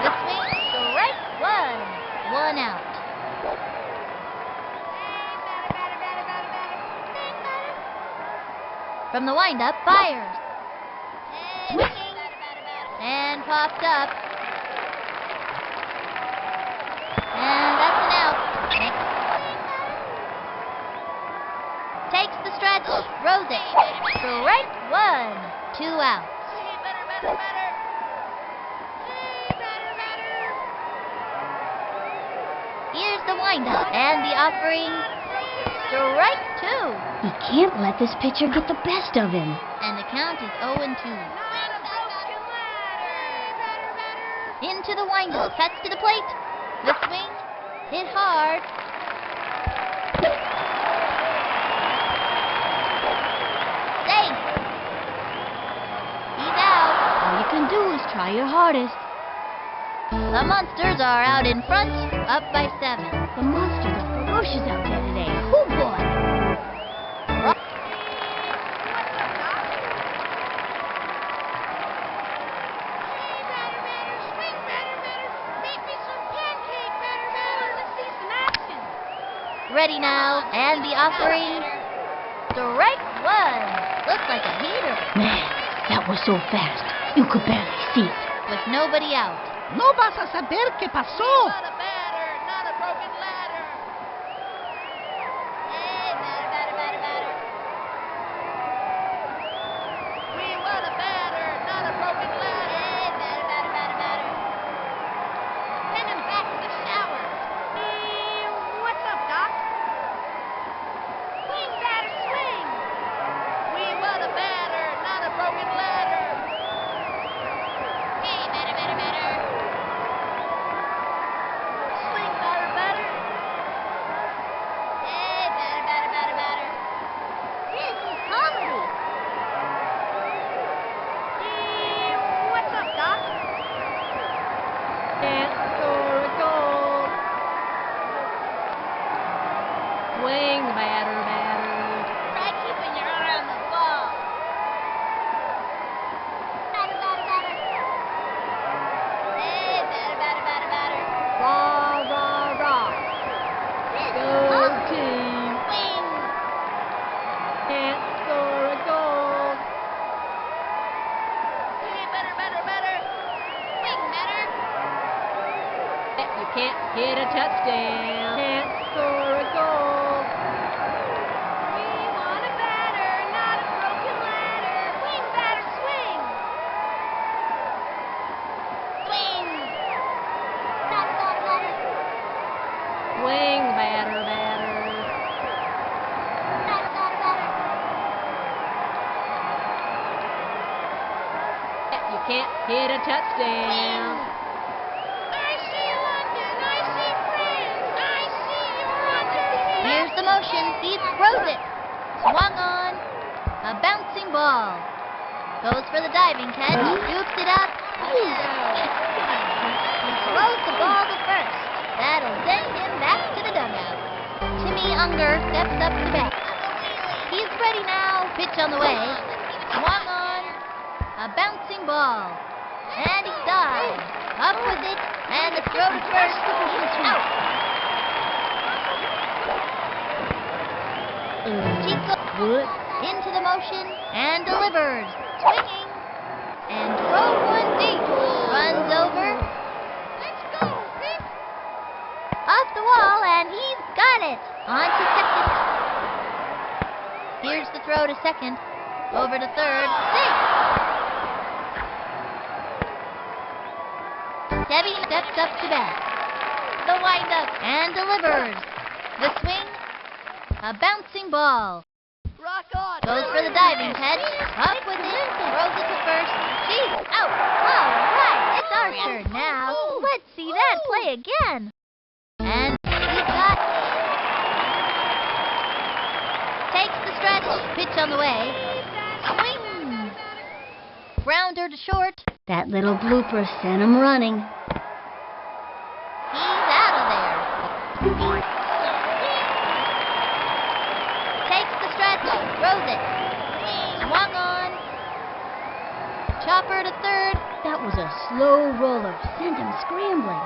The swing, strike one. One out. From the windup, fires. Swinging. And popped up. And that's an out. Next. Takes the stretch, throws it. Strike one. 2 outs. Here's the windup and the offering. Strike two.
He can't let this pitcher get the best of him.
And the count is 0-2. Into the windup, cuts to the plate. The swing, hit hard. Safe. He's out.
All you can do is try your hardest.
The Monsters are out in front, up by 7.
The monsters are ferocious out there today. Oh boy!
Ready now, and the offering. Strike one. Looks like a heater.
Man, that was so fast. You could barely see it.
With nobody out.
No vas a saber qué pasó.
Can't hit a touchdown. Can't score a goal. We want a batter, not a broken ladder. Swing, batter, swing. Swing. Batter, batter, batter. Swing, batter, batter. Batter, batter, batter. You can't hit a touchdown.
Here's the motion. He throws it. Swung on. A bouncing ball. Goes for the diving catch. Scoops it up. Throws the ball to first. That'll send him back to the dugout. Timmy Unger steps up to bat. He's ready now. Pitch on the way. Swung on. A bouncing ball. And he dives. Up with it. And the throw to first. Out. Chico into the motion and delivers. Swinging. And drove one deep. Runs over. Let's go, Pip. Off the wall, and he's got it. On to second. Here's the throw to second. Over to third. Safe. Debbie steps up to bat. The windup and delivers. The swing. A bouncing ball.
Rock on.
Goes for the diving catch. Up with it. Throws it to first. She's out. All right. It's our turn now. Let's see that play again. And we've got... Takes the stretch. Pitch on the way. Swing. Grounder to short.
That little blooper sent him running.
He's out of there. Takes the stretch. Throws it. Swung on. Chopper to third.
That was a slow roller. Sent him scrambling.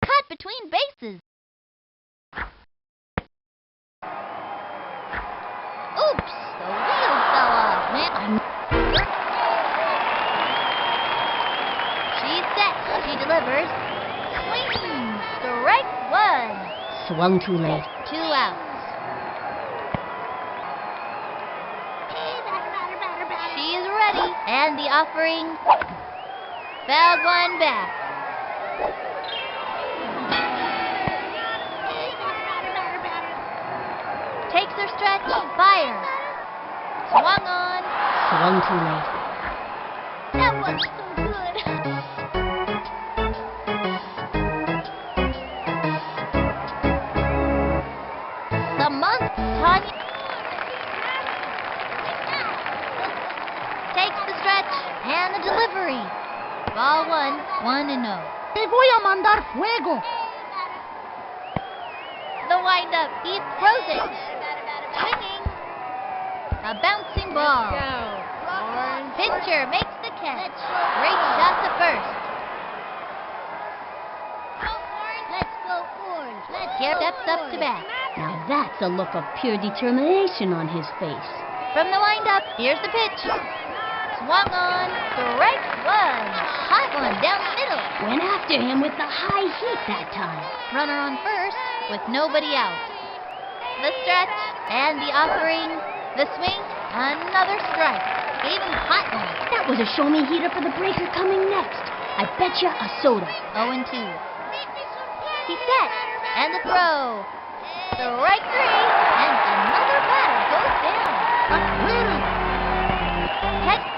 Cut between bases. Oops, the wheel fell off, man. She's set. She delivers. Swing. Strike one.
Swung too late.
2 outs. She is ready. And the offering. Fouled one back. Takes her stretch. Fires. Swung on.
Swung too late.
That was so good. The month, Tanya. Takes the stretch and the delivery. Ball 1-0.
Te voy a mandar fuego.
The windup. He throws it. Swinging. A bouncing ball.
Let's go. Orange.
Pitcher makes the catch. Great shot to first.
Let's go orange.
Here steps up to bat.
Now that's a look of pure determination on his face.
From the windup, here's the pitch. Swung on. Strike one. Hot one down the middle.
Went after him with the high heat that time.
Runner on first with nobody out. The stretch and the offering. The swing. Another strike. Gave him a hot one.
That was a show-me heater for the breaker coming next. I bet you a soda.
0-2. He's set. And the throw. Strike three. And another batter goes down. Catch.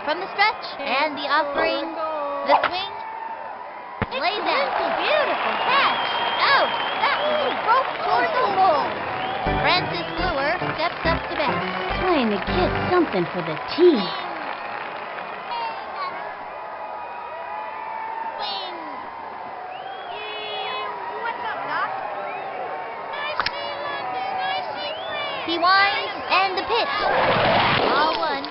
From the stretch and the offering. The swing. Lays out. Beautiful catch. Out. That was a rope toward the hole. Francis Bluer steps up to bat.
Trying to get something for the team.
What's up, Doc? I see London. I see France.
He winds and the pitch. Ball 1.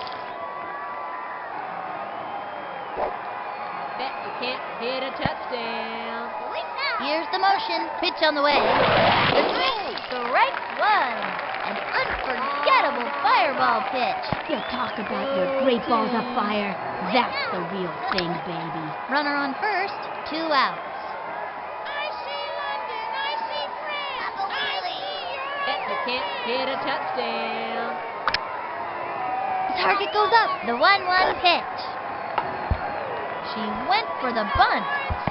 Bet you can't hit a touchdown.
Here's the motion. Pitch on the way. The swing. Strike one. An unforgettable fireball pitch.
You talk about your great balls of fire. That's the real thing, baby.
Runner on first. 2 outs.
I see London. I see France. I see
Bet you
Europe.
can't hit a touchdown.
The target goes up. The 1-1 pitch. She went for the bunt.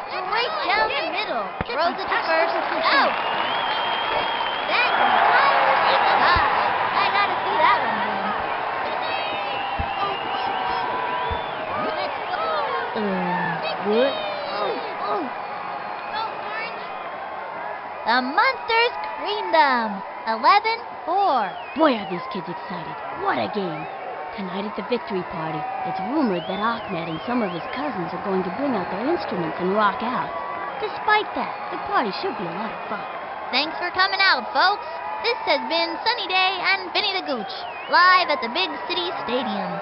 Straight down the middle. Throws it to first. Out. That entire side. I gotta see that one again.
What?
The Monsters creamed them. 11-4.
Boy, are these kids excited. What a game. Tonight at the victory party, it's rumored that Ahmed and some of his cousins are going to bring out their instruments and rock out. Despite that, the party should be a lot of fun.
Thanks for coming out, folks. This has been Sunny Day and Vinny the Gooch, live at the Big City Stadium.